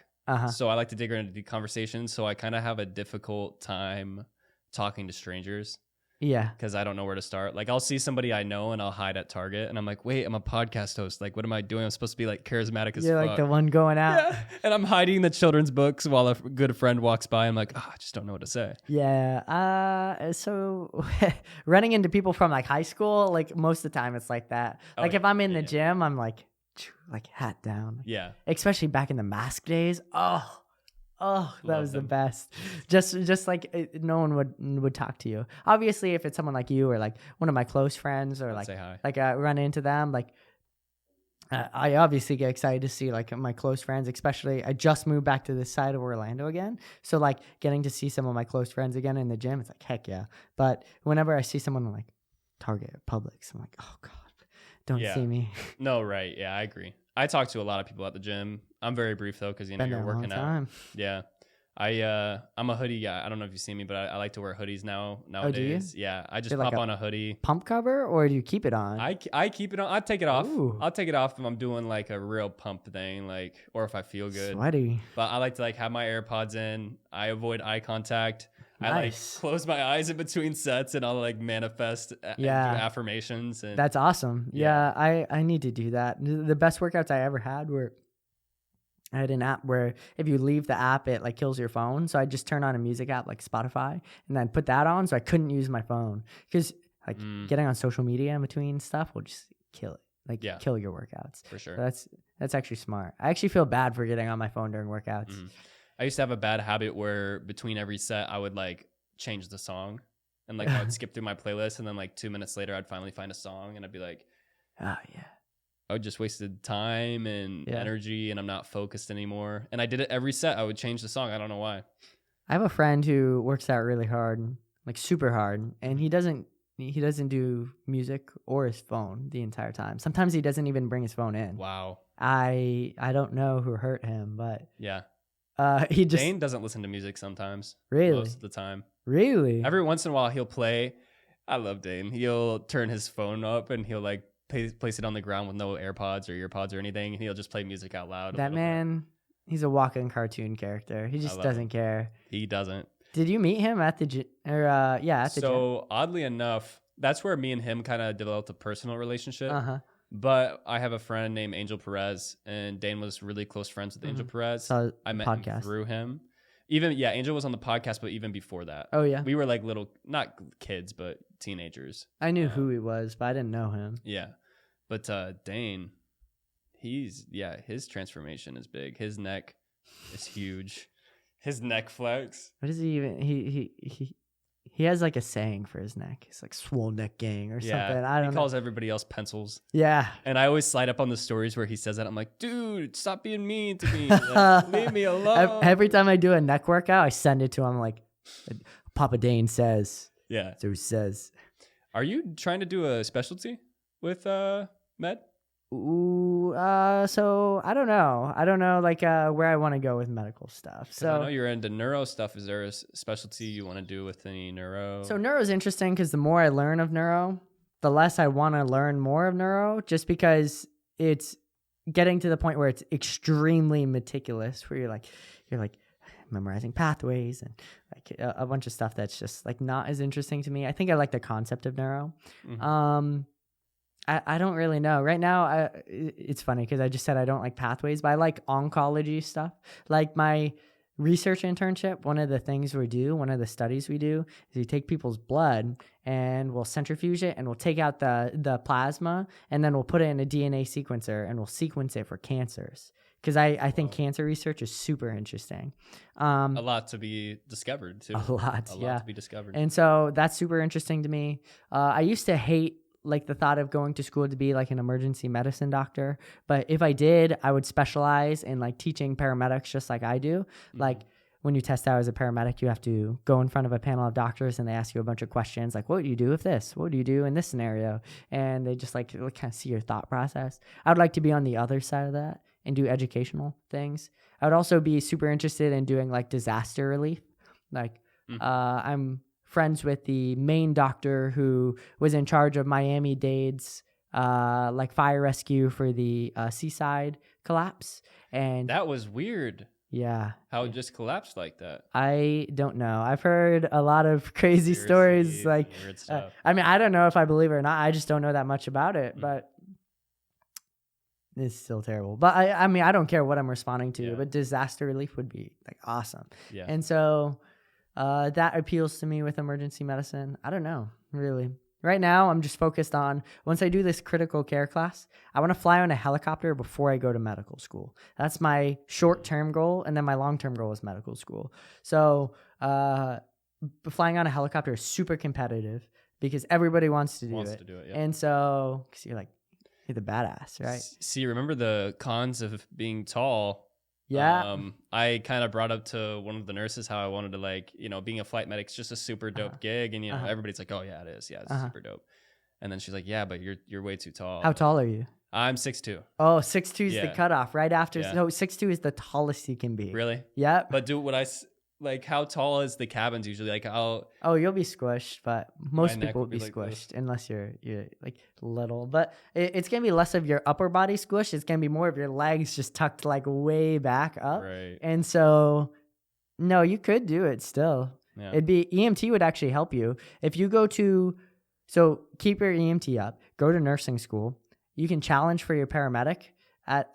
So I like to dig into the conversation. So I kind of have a difficult time talking to strangers. Yeah. Because I don't know where to start. Like I'll see somebody I know and I'll hide at Target and I'm like, wait, I'm a podcast host. Like, what am I doing? I'm supposed to be like charismatic as fuck. You're like the one going out. Yeah. And I'm hiding the children's books while a good friend walks by. I'm like, I just don't know what to say. Yeah. So running into people from like high school, like most of the time it's like that. Like if I'm in the gym, I'm like hat down. Yeah. Especially back in the mask days. Oh, that was the best. Just like no one would talk to you. Obviously, if it's someone like you or like one of my close friends or like I run into them, like I obviously get excited to see like my close friends. Especially, I just moved back to this side of Orlando again, so like getting to see some of my close friends again in the gym, it's like heck yeah. But whenever I see someone like Target or Publix, I'm like, oh god, don't see me. No, right? Yeah, I agree. I talk to a lot of people at the gym. I'm very brief though, because you're working out. Yeah, I'm a hoodie guy. I don't know if you see me, but I like to wear hoodies nowadays. Oh, do you? Yeah, I just pop on a hoodie. Pump cover, or do you keep it on? I keep it on. I take it off. I'll take it off if I'm doing like a real pump thing, like, or if I feel good. Sweaty. But I like to like have my AirPods in. I avoid eye contact. Nice. I like close my eyes in between sets and I'll like manifest and do affirmations. And that's awesome. Yeah, I need to do that. The best workouts I ever had were, I had an app where if you leave the app, it like kills your phone. So I just turn on a music app like Spotify and then put that on. So I couldn't use my phone because like getting on social media in between stuff will just kill it. Like kill your workouts. For sure. So that's actually smart. I actually feel bad for getting on my phone during workouts. I used to have a bad habit where between every set I would like change the song and like I would skip through my playlist and then like 2 minutes later I'd finally find a song and I'd be like, oh yeah, I just wasted time and energy and I'm not focused anymore. And I did it every set. I would change the song. I don't know why. I have a friend who works out really hard, like super hard, and he doesn't do music or his phone the entire time. Sometimes he doesn't even bring his phone in. Wow. I don't know who hurt him, but yeah. Dane doesn't listen to music sometimes. Really? Most of the time. Really? Every once in a while he'll play. I love Dane. He'll turn his phone up and he'll like place it on the ground with no AirPods or earpods or anything. And he'll just play music out loud. That man, he's a walking cartoon character. He just doesn't care. He doesn't. Did you meet him at the gym? At the gym? So oddly enough, that's where me and him kind of developed a personal relationship. But I have a friend named Angel Perez, and Dane was really close friends with Angel Perez. I met him through him. Angel was on the podcast, but even before that. Oh, yeah? We were like little, not kids, but teenagers. I knew who he was, but I didn't know him. Yeah. But Dane, his transformation is big. His neck is huge. His neck flex. What is he even? He has like a saying for his neck. He's like swole neck gang or something. I don't know. He calls everybody else pencils. Yeah. And I always slide up on the stories where he says that. I'm like, dude, stop being mean to me. Like, leave me alone. Every time I do a neck workout, I send it to him like, Papa Dane says. Yeah. So he says. Are you trying to do a specialty with med? Ooh, so I don't know like where I want to go with medical stuff. So I know you're into neuro stuff. Is there a specialty you want to do with any neuro? So neuro is interesting because the more I learn of neuro, the less I want to learn more of neuro, just because it's getting to the point where it's extremely meticulous, where you're like memorizing pathways and like a bunch of stuff that's just like not as interesting to me. I think I like the concept of neuro. I don't really know right now. It's funny because I just said I don't like pathways, but I like oncology stuff. Like my research internship, one of the studies we do is you take people's blood and we'll centrifuge it and we'll take out the plasma and then we'll put it in a DNA sequencer and we'll sequence it for cancers. Because I think cancer research is super interesting. A lot to be discovered too. A lot to be discovered. And so that's super interesting to me. I used to hate like the thought of going to school to be like an emergency medicine doctor. But if I did, I would specialize in like teaching paramedics just like I do. Like when you test out as a paramedic, you have to go in front of a panel of doctors and they ask you a bunch of questions like, what would you do with this? What would you do in this scenario? And they just like kind of see your thought process. I would like to be on the other side of that and do educational things. I would also be super interested in doing like disaster relief. Like I'm friends with the main doctor who was in charge of Miami-Dade's like fire rescue for the Seaside collapse. And that was weird. Yeah. How it just collapsed like that. I don't know. I've heard a lot of crazy stories. Like, weird stuff. I mean, I don't know if I believe it or not. I just don't know that much about it, but it's still terrible. But I mean, I don't care what I'm responding to, but disaster relief would be like awesome. Yeah. And so that appeals to me with emergency medicine. I don't know, really. Right now, I'm just focused on, once I do this critical care class, I want to fly on a helicopter before I go to medical school. That's my short-term goal, and then my long-term goal is medical school. So flying on a helicopter is super competitive because everybody wants to do it. Yeah. And so, because you're the badass, right? See, remember the cons of being tall? Yeah. I kind of brought up to one of the nurses how I wanted to, like, being a flight medic is just a super dope gig. And, everybody's like, oh, yeah, it is. Yeah, it's super dope. And then she's like, yeah, but you're way too tall. How tall are you? I'm 6'2". Oh, 6'2" is the cutoff right after. So 6'2" is the tallest you can be. Really? Yeah. But like, how tall is the cabins usually? Like, how? Oh, you'll be squished, but most people will be like squished unless you're like little. But it's gonna be less of your upper body squish. It's gonna be more of your legs just tucked like way back up. Right. And so, no, you could do it still. Yeah. It'd be EMT would actually help you if you go to. So keep your EMT up. Go to nursing school. You can challenge for your paramedic.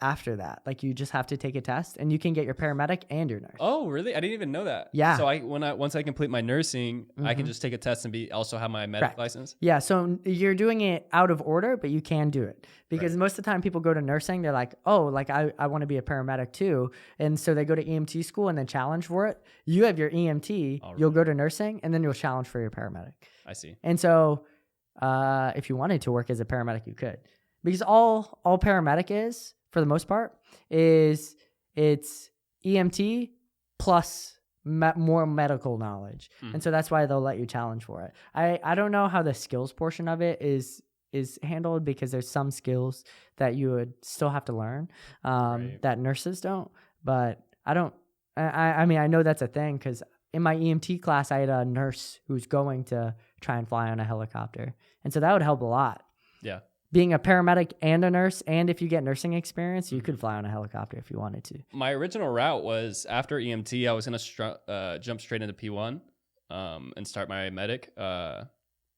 After that, like you just have to take a test and you can get your paramedic and your nurse. Oh, really? I didn't even know that. Yeah. So once I complete my nursing, I can just take a test and also have my medic license. Yeah. So you're doing it out of order, but you can do it because most of the time people go to nursing. They're like, oh, like I want to be a paramedic too. And so they go to EMT school and then challenge for it. You have your EMT, you'll go to nursing and then you'll challenge for your paramedic. I see. And so if you wanted to work as a paramedic, you could, because all paramedic is, for the most part, is it's EMT plus more medical knowledge. And so that's why they'll let you challenge for it. I don't know how the skills portion of it is handled, because there's some skills that you would still have to learn that nurses don't. But I mean, I know that's a thing, because in my EMT class, I had a nurse who's going to try and fly on a helicopter. And so that would help a lot. Yeah. Being a paramedic and a nurse, and if you get nursing experience, you could fly on a helicopter if you wanted to. My original route was, after EMT, I was going to jump straight into P1 and start my medic. But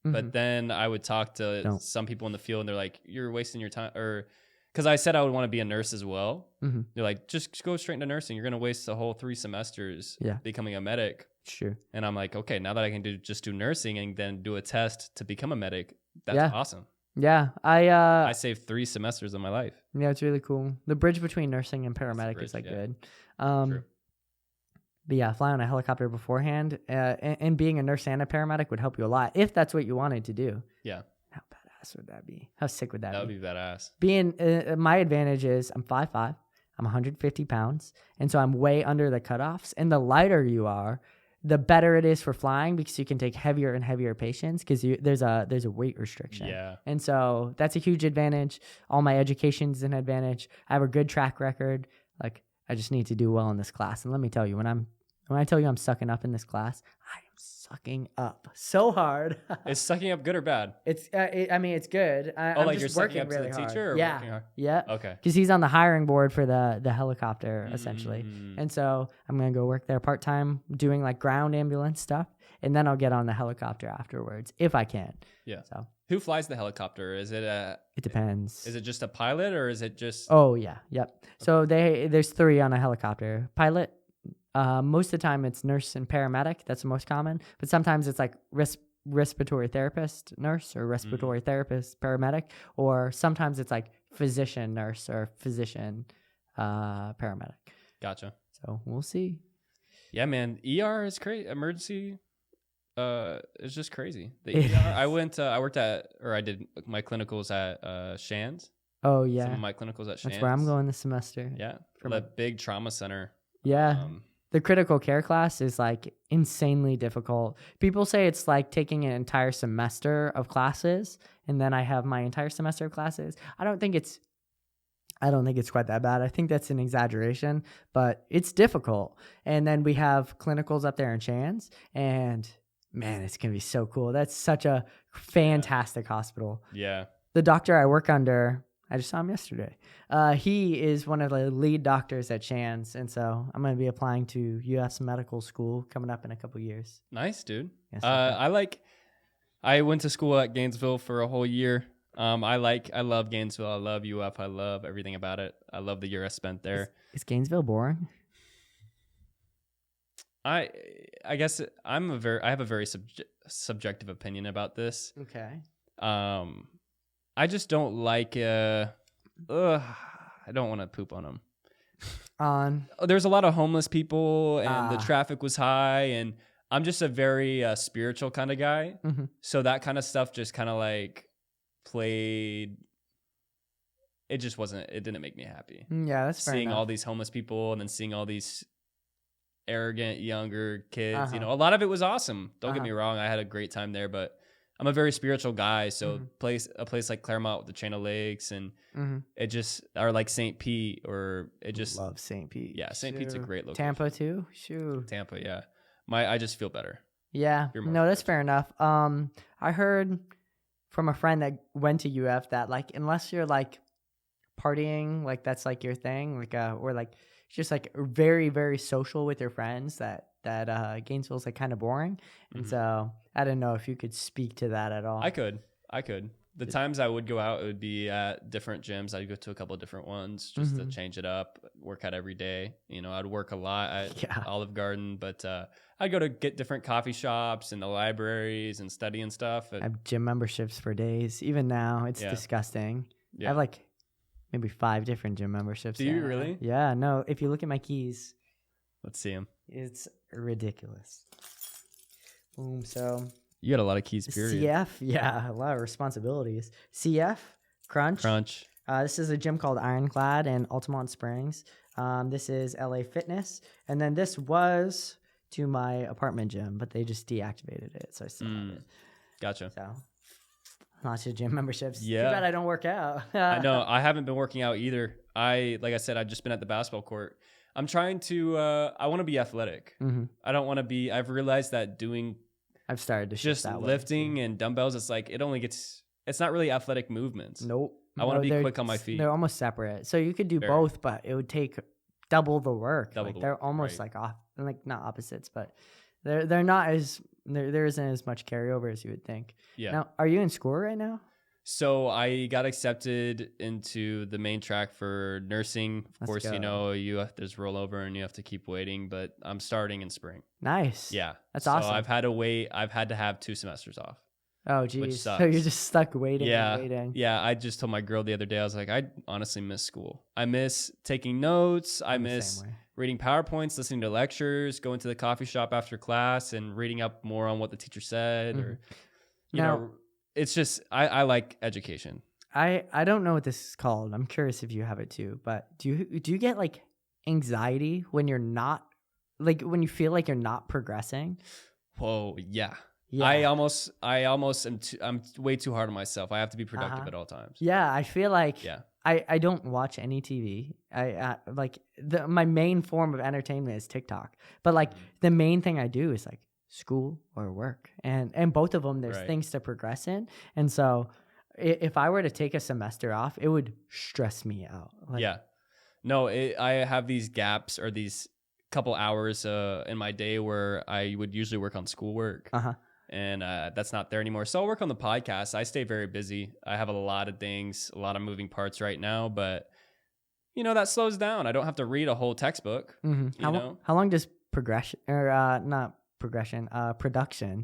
then I would talk to some people in the field, and they're like, you're wasting your time. Or because I said I would want to be a nurse as well. They're like, just go straight into nursing. You're going to waste the whole 3 semesters becoming a medic. Sure. And I'm like, okay, now that I can just do nursing and then do a test to become a medic, that's awesome. Yeah, I saved 3 semesters of my life. Yeah, it's really cool. The bridge between nursing and paramedic is like good. True. But yeah, flying on a helicopter beforehand and being a nurse and a paramedic would help you a lot if that's what you wanted to do. Yeah. How badass would that be? How sick would that be? That would be badass. Being my advantage is I'm 5'5", I'm 150 pounds, and so I'm way under the cutoffs. And the lighter you are, the better it is for flying, because you can take heavier and heavier patients, because there's a weight restriction. Yeah. And so that's a huge advantage. All my education's an advantage. I have a good track record. Like, I just need to do well in this class. And let me tell you, when I tell you I'm sucking up in this class, I am sucking up so hard. Is sucking up good or bad? I mean, it's good. I'm like just you're sucking working up to really the hard. teacher or Yeah. working hard? Yeah. Okay. Because he's on the hiring board for the helicopter, essentially. And so I'm going to go work there part-time doing like ground ambulance stuff. And then I'll get on the helicopter afterwards if I can. Yeah. So who flies the helicopter? Is it it depends. Is it just a pilot or is it just? Oh yeah. Yep. Okay. So there's 3 on a helicopter. Pilot. Most of the time it's nurse and paramedic. That's the most common. But sometimes it's like respiratory therapist nurse or respiratory therapist paramedic, or sometimes it's like physician nurse or physician paramedic. Gotcha. So we'll see. Yeah, man. ER is crazy. Emergency it's just crazy. The ER. I worked at, or I did my clinicals at Shands. Oh yeah. Some of my clinicals at Shands. That's where I'm going this semester. Yeah. For the big trauma center. Yeah. The critical care class is like insanely difficult. People say it's like taking an entire semester of classes, and then I have my entire semester of classes. I don't think it's quite that bad. I think that's an exaggeration, but it's difficult. And then we have clinicals up there in Shands, and man, it's going to be so cool. That's such a fantastic hospital. Yeah. The doctor I work under, I just saw him yesterday. He is one of the lead doctors at Shands, and so I'm going to be applying to UF's medical school coming up in a couple years. Nice, dude. Yes, I went to school at Gainesville for a whole year. I love Gainesville. I love UF. I love everything about it. I love the year I spent there. Is Gainesville boring? I guess I have a very subjective opinion about this. Okay. I just don't like. I don't want to poop on them. There's a lot of homeless people, and the traffic was high, and I'm just a very spiritual kind of guy. Mm-hmm. So that kind of stuff just kind of like played. It just wasn't. It didn't make me happy. Yeah, that's fair seeing enough. all these homeless people, and then seeing all these arrogant younger kids. You know, a lot of it was awesome. Don't get me wrong. I had a great time there, but I'm a very spiritual guy, so a place like Claremont with the Chain of Lakes, and it just, or like St. Pete, or it just love St. Pete. Yeah, St. Pete's a great location. Tampa too. Shoot. Tampa, yeah. I just feel better. Yeah, no, that's fair enough. I heard from a friend that went to UF that like unless you're like partying, like that's like your thing, like or like just like very very social with your friends, that Gainesville's like kind of boring. And so I don't know if you could speak to that at all. I could. The times I would go out, it would be at different gyms. I'd go to a couple of different ones just to change it up, work out every day. You know, I'd work a lot at Olive Garden, but I'd go to get different coffee shops and the libraries and study and stuff. I have gym memberships for days. Even now, it's disgusting. I have like maybe 5 different gym memberships. Do you really? Yeah, no. If you look at my keys. Let's see them. It's ridiculous. Boom. So you got a lot of keys, period. CF, yeah, a lot of responsibilities. CF, Crunch. This is a gym called Ironclad in Altamont Springs. This is LA Fitness. And then this was to my apartment gym, but they just deactivated it. So I still have it. Gotcha. So lots of gym memberships. Yeah. Too bad I don't work out. I know. I haven't been working out either. Like I said, I've just been at the basketball court. I'm trying to, I want to be athletic. I don't want to be, I've realized that I've started to just that lifting and dumbbells, it's like, it's not really athletic movements. Nope. I want to be quick on my feet. They're almost separate. So you could do both, but it would take double the work. They're almost like off, like not opposites, but they're not as, there isn't as much carryover as you would think. Yeah. Now, are you in school right now? So I got accepted into the main track for nursing. Of course, you know, there's rollover and you have to keep waiting, but I'm starting in spring. Nice. Yeah. That's awesome. So I've had to wait. I've had to have 2 semesters off. Oh, geez. So you're just stuck waiting and waiting. Yeah. I just told my girl the other day, I was like, I honestly miss school. I miss taking notes. I miss reading PowerPoints, listening to lectures, going to the coffee shop after class and reading up more on what the teacher said or, you know, it's just, I like education. I don't know what this is called. I'm curious if you have it too, but do you get like anxiety when you're not, like when you feel like you're not progressing? Whoa, yeah. I almost am I'm way too hard on myself. I have to be productive at all times. Yeah, I feel like I don't watch any TV. My main form of entertainment is TikTok. But like the main thing I do is like school or work, and both of them there's Right. things to progress in. And so if I were to take a semester off, it would stress me out. Like, Yeah. No, I have these gaps or these couple hours in my day where I would usually work on schoolwork. And that's not there anymore. So I'll work on the podcast. I stay very busy. I have a lot of things, a lot of moving parts right now, but you know, that slows down. I don't have to read a whole textbook. How long does production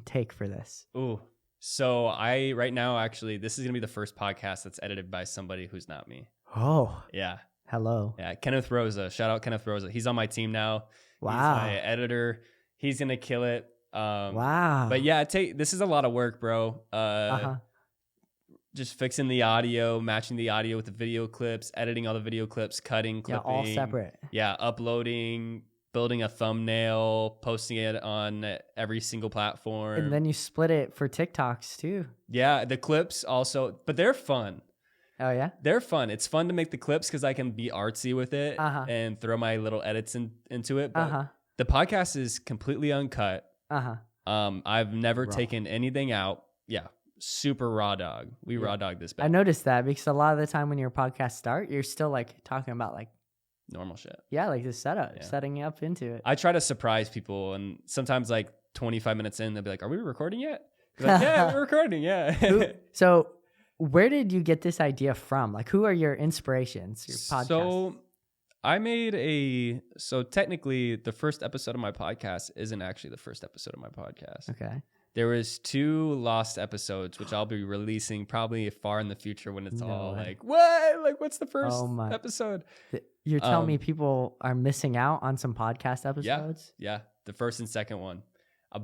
take for this? Ooh. So right now, actually, this is going to be the first podcast that's edited by somebody who's not me. Oh. Yeah. Hello. Yeah. Kenneth Rosa. Shout out Kenneth Rosa. He's on my team now. Wow. He's my editor. He's going to kill it. Wow. But yeah, this is a lot of work, bro. Just fixing the audio, matching the audio with the video clips, editing all the video clips, cutting, clipping. Yeah, all separate. Yeah, uploading, building a thumbnail, posting it on every single platform. And then you split it for TikToks too. Yeah, the clips also, but they're fun. Oh yeah? They're fun. It's fun to make the clips because I can be artsy with it and throw my little edits into it. But the podcast is completely uncut. I've never taken anything out. Yeah. Super raw dog. We raw dog this back. I noticed that because a lot of the time when your podcast start, you're still like talking about like normal shit. Yeah, like the setup, setting you up into it. I try to surprise people, and sometimes like 25 minutes in, they'll be like, "Are we recording yet?" Like, yeah, we're recording. Yeah. So, where did you get this idea from? Like, who are your inspirations? Your podcast. So, I made so technically the first episode of my podcast isn't actually the first episode of my podcast. Okay. There was 2 lost episodes, which I'll be releasing probably far in the future when it's all like, what? Like, what's the first episode? You're telling me people are missing out on some podcast episodes? Yeah, the first and second one.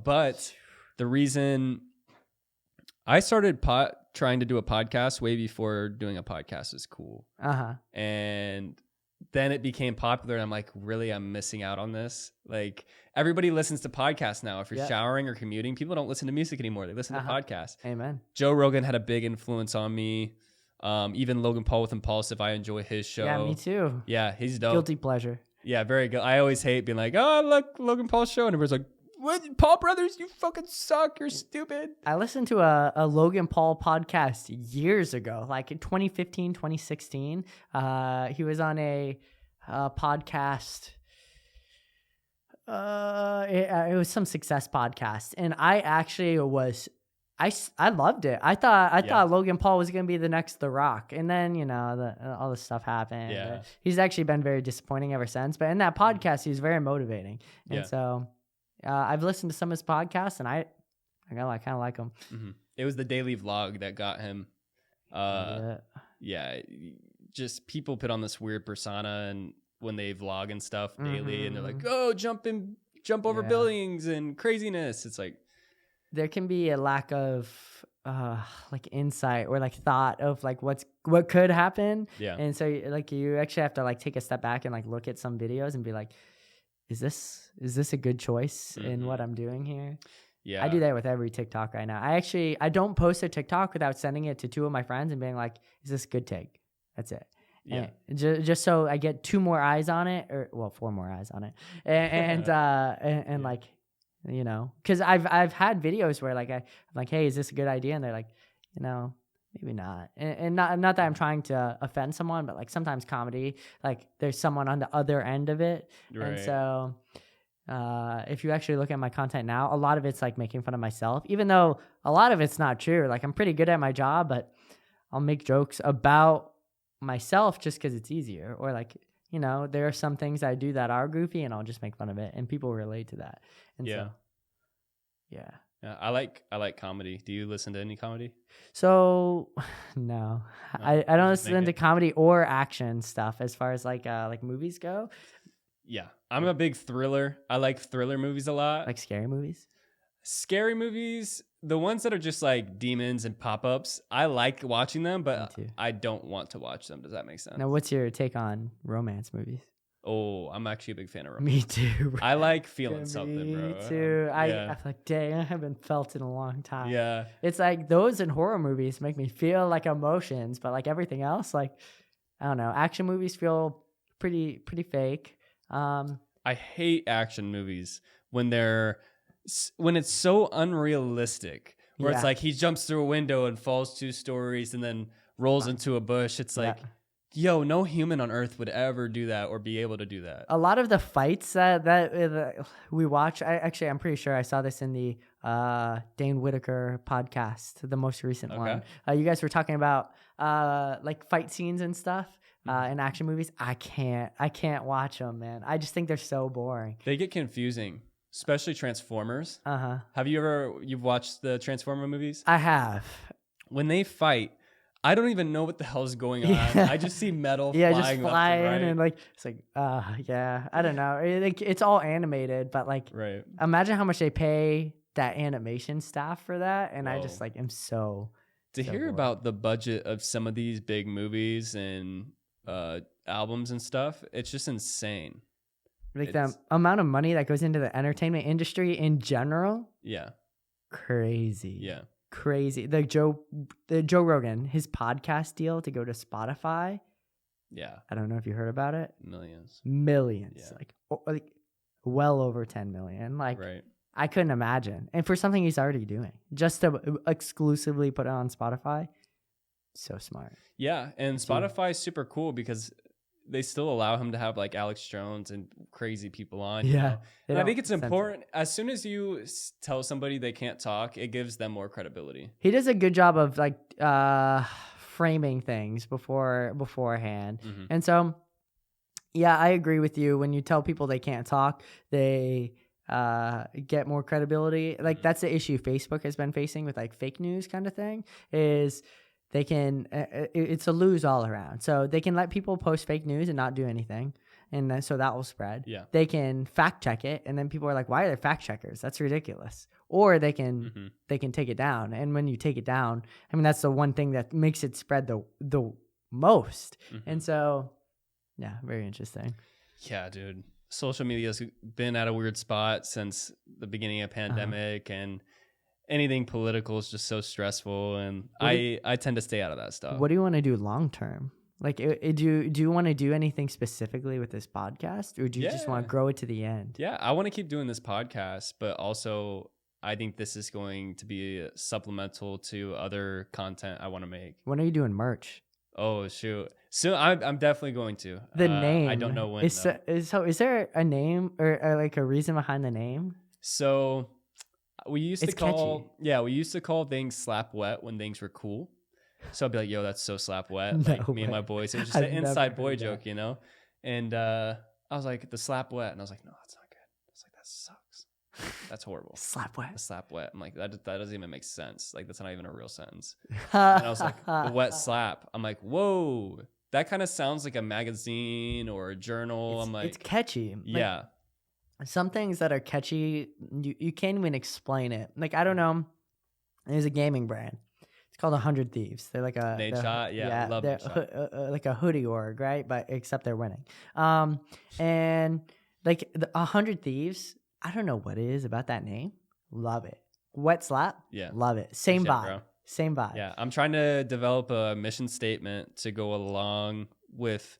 But the reason I started trying to do a podcast way before doing a podcast was cool. And then it became popular, and I'm like, really, I'm missing out on this. Like, everybody listens to podcasts now. If you're showering or commuting, people don't listen to music anymore. They listen to podcasts. Amen. Joe Rogan had a big influence on me. Even Logan Paul with Impulsive, I enjoy his show. Yeah, me too. Yeah, he's dope. Guilty pleasure. Yeah, very good. I always hate being like, oh, look, Logan Paul's show. And everyone's like, what? Paul Brothers, you fucking suck. You're stupid. I listened to a Logan Paul podcast years ago, like in 2015, 2016. He was on a podcast. It was some success podcast. And I actually I loved it. I thought Logan Paul was going to be the next The Rock. And then, you know, all this stuff happened. Yeah. He's actually been very disappointing ever since. But in that podcast, he was very motivating. And so I've listened to some of his podcasts, and I kind of like him. Mm-hmm. It was the daily vlog that got him. Just people put on this weird persona, and when they vlog and stuff daily, and they're like, oh, jump over buildings and craziness. It's like, there can be a lack of like insight or like thought of like what could happen. Yeah. And so like you actually have to like take a step back and like look at some videos and be like, is this a good choice in what I'm doing here? Yeah. I do that with every TikTok right now. I don't post a TikTok without sending it to 2 of my friends and being like, is this a good take? That's it. Yeah. And just so I get 2 more eyes on it, or 4 more eyes on it. And like, you know, because I've had videos where like I'm like, hey, is this a good idea? And they're like, you know, maybe not. And not that I'm trying to offend someone, but like sometimes comedy, like there's someone on the other end of it. Right. And so if you actually look at my content now, a lot of it's like making fun of myself, even though a lot of it's not true. Like I'm pretty good at my job, but I'll make jokes about myself just because it's easier. Or like, you know, there are some things I do that are goofy and I'll just make fun of it, and people relate to that. And so, yeah. Yeah, I like comedy. Do you listen to any comedy? So, no. I don't listen to comedy or action stuff as far as like movies go. Yeah, I'm a big thriller. I like thriller movies a lot. Like scary movies? Scary movies, the ones that are just like demons and pop-ups, I like watching them, but I don't want to watch them. Does that make sense? Now, what's your take on romance movies? Oh, I'm actually a big fan of romance. Me too, bro. I like feeling something, bro. Me too. I feel like, dang, I haven't felt in a long time. Yeah. It's like those in horror movies make me feel like emotions, but like everything else, like, I don't know. Action movies feel pretty fake. I hate action movies when they're when it's so unrealistic, where it's Yeah. like he jumps through a window and falls 2 stories and then rolls into a bush. It's like, yo, no human on earth would ever do that or be able to do that. A lot of the fights that we watch, I'm pretty sure I saw this in the Dane Whitaker podcast, the most recent one. You guys were talking about like fight scenes and stuff in action movies. I can't watch them, man. I just think they're so boring. They get confusing, especially Transformers. Have you've watched the Transformer movies? I have. When they fight, I don't even know what the hell's going on. I just see metal flying just flying right. and like it's like I don't know. It's all animated, but like imagine how much they pay that animation staff for that, and I just like am so hear bored. about the budget of some of these big movies and albums and stuff. It's just insane. Like the amount of money that goes into the entertainment industry in general. Yeah. Crazy. Yeah. Crazy. The Joe Rogan, his podcast deal to go to Spotify. Yeah. I don't know if you heard about it. Millions. Yeah. Like well over 10 million. Like I couldn't imagine. And for something he's already doing, just to exclusively put it on Spotify. So smart. Yeah. And Spotify is super cool because they still allow him to have like Alex Jones and crazy people on. Yeah. You know? And I think it's important. As soon as you tell somebody they can't talk, it gives them more credibility. He does a good job of like framing things beforehand. And so, yeah, I agree with you. When you tell people they can't talk, they get more credibility. Like that's the issue Facebook has been facing with like fake news kind of thing is they can, it's a lose all around. So they can let people post fake news and not do anything. And then, so that will spread. Yeah. They can fact check it. And then people are like, why are there fact checkers? That's ridiculous. Or they can, they can take it down. And when you take it down, I mean, that's the one thing that makes it spread the most. And so, yeah, very interesting. Yeah, dude. Social media's been at a weird spot since the beginning of pandemic and anything political is just so stressful, and I tend to stay out of that stuff. What do you want to do long term? Like, do you want to do anything specifically with this podcast, or do you just want to grow it to the end? Yeah, I want to keep doing this podcast, but also I think this is going to be supplemental to other content I want to make. When are you doing merch? Oh shoot! So I'm definitely going to. The name. I don't know when. Is there a name or like a reason behind the name? So we used to call catchy. We used to call things slap wet when things were cool. So I'd be like, yo, that's so slap wet. No like me and my boys. It was just an inside boy joke, you know? And I was like, the slap wet. And I was like, no, that's not good. I was like, that sucks. That's horrible. Slap wet. The slap wet. I'm like, that doesn't even make sense. Like, that's not even a real sentence. And I was like, the wet slap. I'm like, whoa, that kind of sounds like a magazine or a journal. I'm like, it's catchy. Yeah. Some things that are catchy, you can't even explain it. Like, I don't know. There's a gaming brand. It's called 100 Thieves. They're like a Nate Shot. Yeah, love they're like a hoodie org, right? But except they're winning. And like the 100 Thieves, I don't know what it is about that name. Love it. Wet slap. Yeah, love it. Same vibe. Bro. Same vibe. Yeah, I'm trying to develop a mission statement to go along with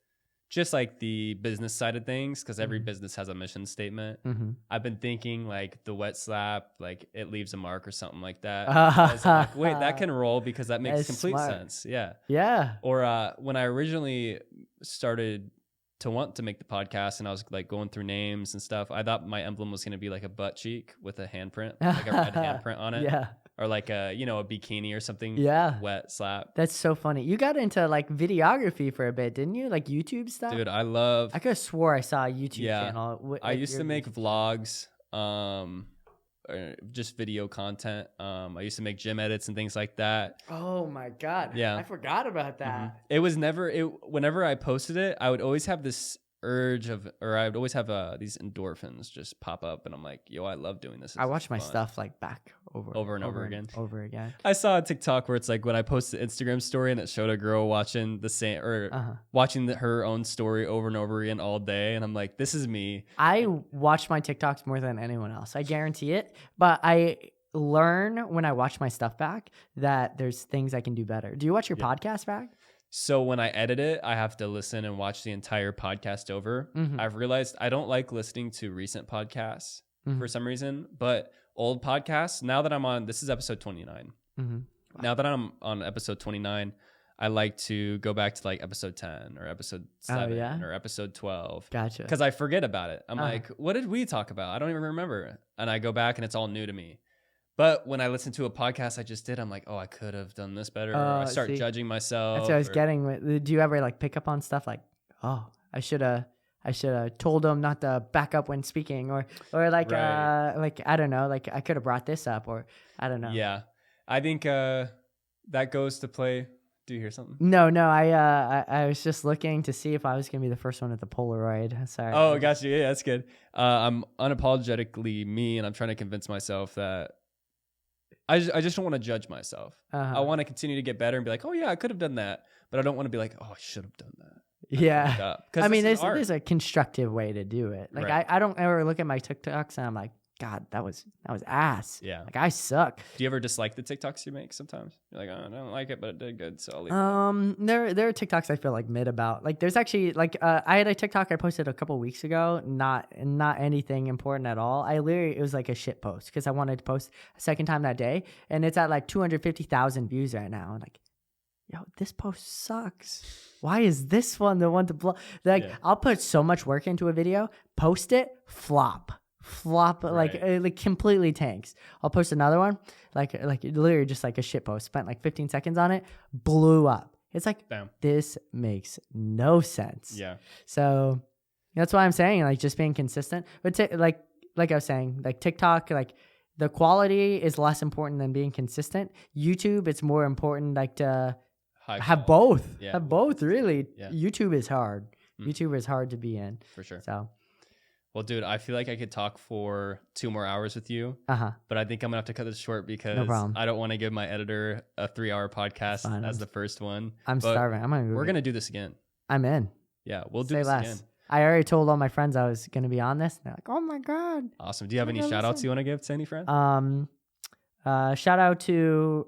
just like the business side of things, because every business has a mission statement. I've been thinking like the wet slap, like it leaves a mark or something like that. I'm like, wait, that can roll because that makes complete sense. Yeah. Yeah. Or when I originally started to want to make the podcast and I was like going through names and stuff, I thought my emblem was going to be like a butt cheek with a handprint, like a red handprint on it. Yeah. Or like a bikini or something. Yeah. Wet slap. That's so funny. You got into like videography for a bit, didn't you? Like YouTube stuff? Dude, I could have swore I saw a YouTube channel. I used to make vlogs, just video content. I used to make gym edits and things like that. Oh my God. Yeah. I forgot about that. It was whenever I posted it, I would always have this urge I would always have these endorphins just pop up, and I'm like, yo, I love doing this. I watch my stuff like back over and over again. I saw a TikTok where it's like when I posted an Instagram story and it showed a girl watching the same watching her own story over and over again all day, and I'm like, this is me. I watch my TikToks more than anyone else. I guarantee it. But I learn when I watch my stuff back that there's things I can do better. Do you watch your podcast back? So when I edit it, I have to listen and watch the entire podcast over. I've realized I don't like listening to recent podcasts for some reason, but old podcasts. Now that I'm on, this is episode 29. Mm-hmm. Now that I'm on episode 29, I like to go back to like episode 10 or episode 7 or episode 12. Gotcha. Because I forget about it. I'm like, what did we talk about? I don't even remember. And I go back and it's all new to me. But when I listen to a podcast I just did, I'm like, oh, I could have done this better. Or I start judging myself. That's what I was getting with. Do you ever like pick up on stuff like, oh, I should have told them not to back up when speaking, or like like I don't know, like I could have brought this up, or I don't know. Yeah, I think that goes to play. Do you hear something? No, I was just looking to see if I was gonna be the first one at the Polaroid. Sorry. Oh, gotcha. Yeah, that's good. I'm unapologetically me, and I'm trying to convince myself that I just don't want to judge myself. I want to continue to get better and be like, oh yeah, I could have done that, but I don't want to be like, oh, I should have done that. Yeah. I mean, there's a constructive way to do it. Like I don't ever look at my TikToks and I'm like, God, that was ass. Yeah. Like I suck. Do you ever dislike the TikToks you make sometimes? You're like, oh, I don't like it, but it did good, so I'll leave it. There are TikToks I feel like mid about. Like there's actually like I had a TikTok I posted a couple weeks ago, not anything important at all. It was like a shit post because I wanted to post a second time that day, and it's at like 250,000 views right now. And like, yo, this post sucks. Why is this one the one to blow? Like I'll put so much work into a video, post it, flop, like completely tanks. I'll post another one, like literally just like a shit post, spent like 15 seconds on it, blew up. It's like, bam. This makes no sense. Yeah. So that's why I'm saying, like, just being consistent. But like I was saying, like TikTok, like the quality is less important than being consistent. YouTube, it's more important, like to have both. Yeah. Have both, really. Yeah. YouTube is hard. YouTube is hard to be in. For sure. So. Well, dude, I feel like I could talk for 2 more hours with you, but I think I'm going to have to cut this short because I don't want to give my editor a 3-hour podcast as the first one. I'm starving. We're going to do this again. I'm in. Yeah, we'll do this again. I already told all my friends I was going to be on this. They're like, oh my God. Awesome. Do you have any shout outs you want to give to any friends? Shout out to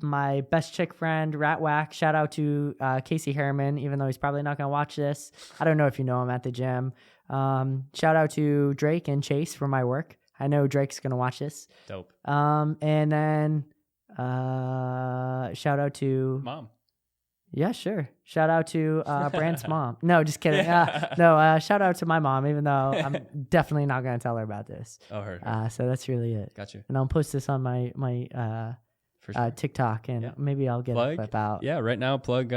my best chick friend, Rat Whack. Shout out to Casey Harriman, even though he's probably not going to watch this. I don't know if you know him at the gym. Shout out to Drake and Chase for my work. I know Drake's going to watch this. Dope. And then shout out to... Mom. Yeah, sure. Shout out to Brant's mom. No, just kidding. Shout out to my mom, even though I'm definitely not going to tell her about this. Oh, her. So that's really it. Got you. And I'll post this on my TikTok, and maybe I'll get a clip out. Yeah, right now, plug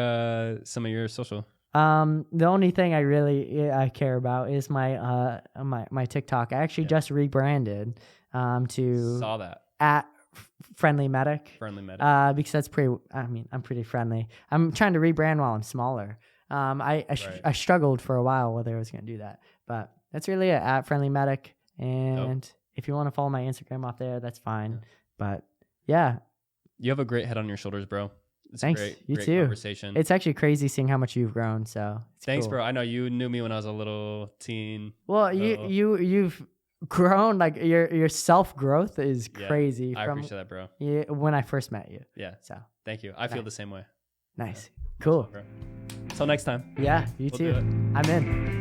some of your social. The only thing I care about is my my TikTok. I actually just rebranded to saw that at Friendly Medic. Friendly Medic. Because that's I'm pretty friendly. I'm trying to rebrand while I'm smaller. I struggled for a while whether I was going to do that, but that's really it, at Friendly Medic. And if you want to follow my Instagram off there, that's fine. Yeah. But yeah, you have a great head on your shoulders, bro. It's Thanks. You great too. Conversation. It's actually crazy seeing how much you've grown. So thanks, cool. bro. I know you knew me when I was a little teen. Well, you've grown, like your self growth is crazy. I appreciate that, bro. When I first met you. Yeah. So thank you. I feel the same way. Nice. Cool. Until next time. Yeah. You too. I'm in.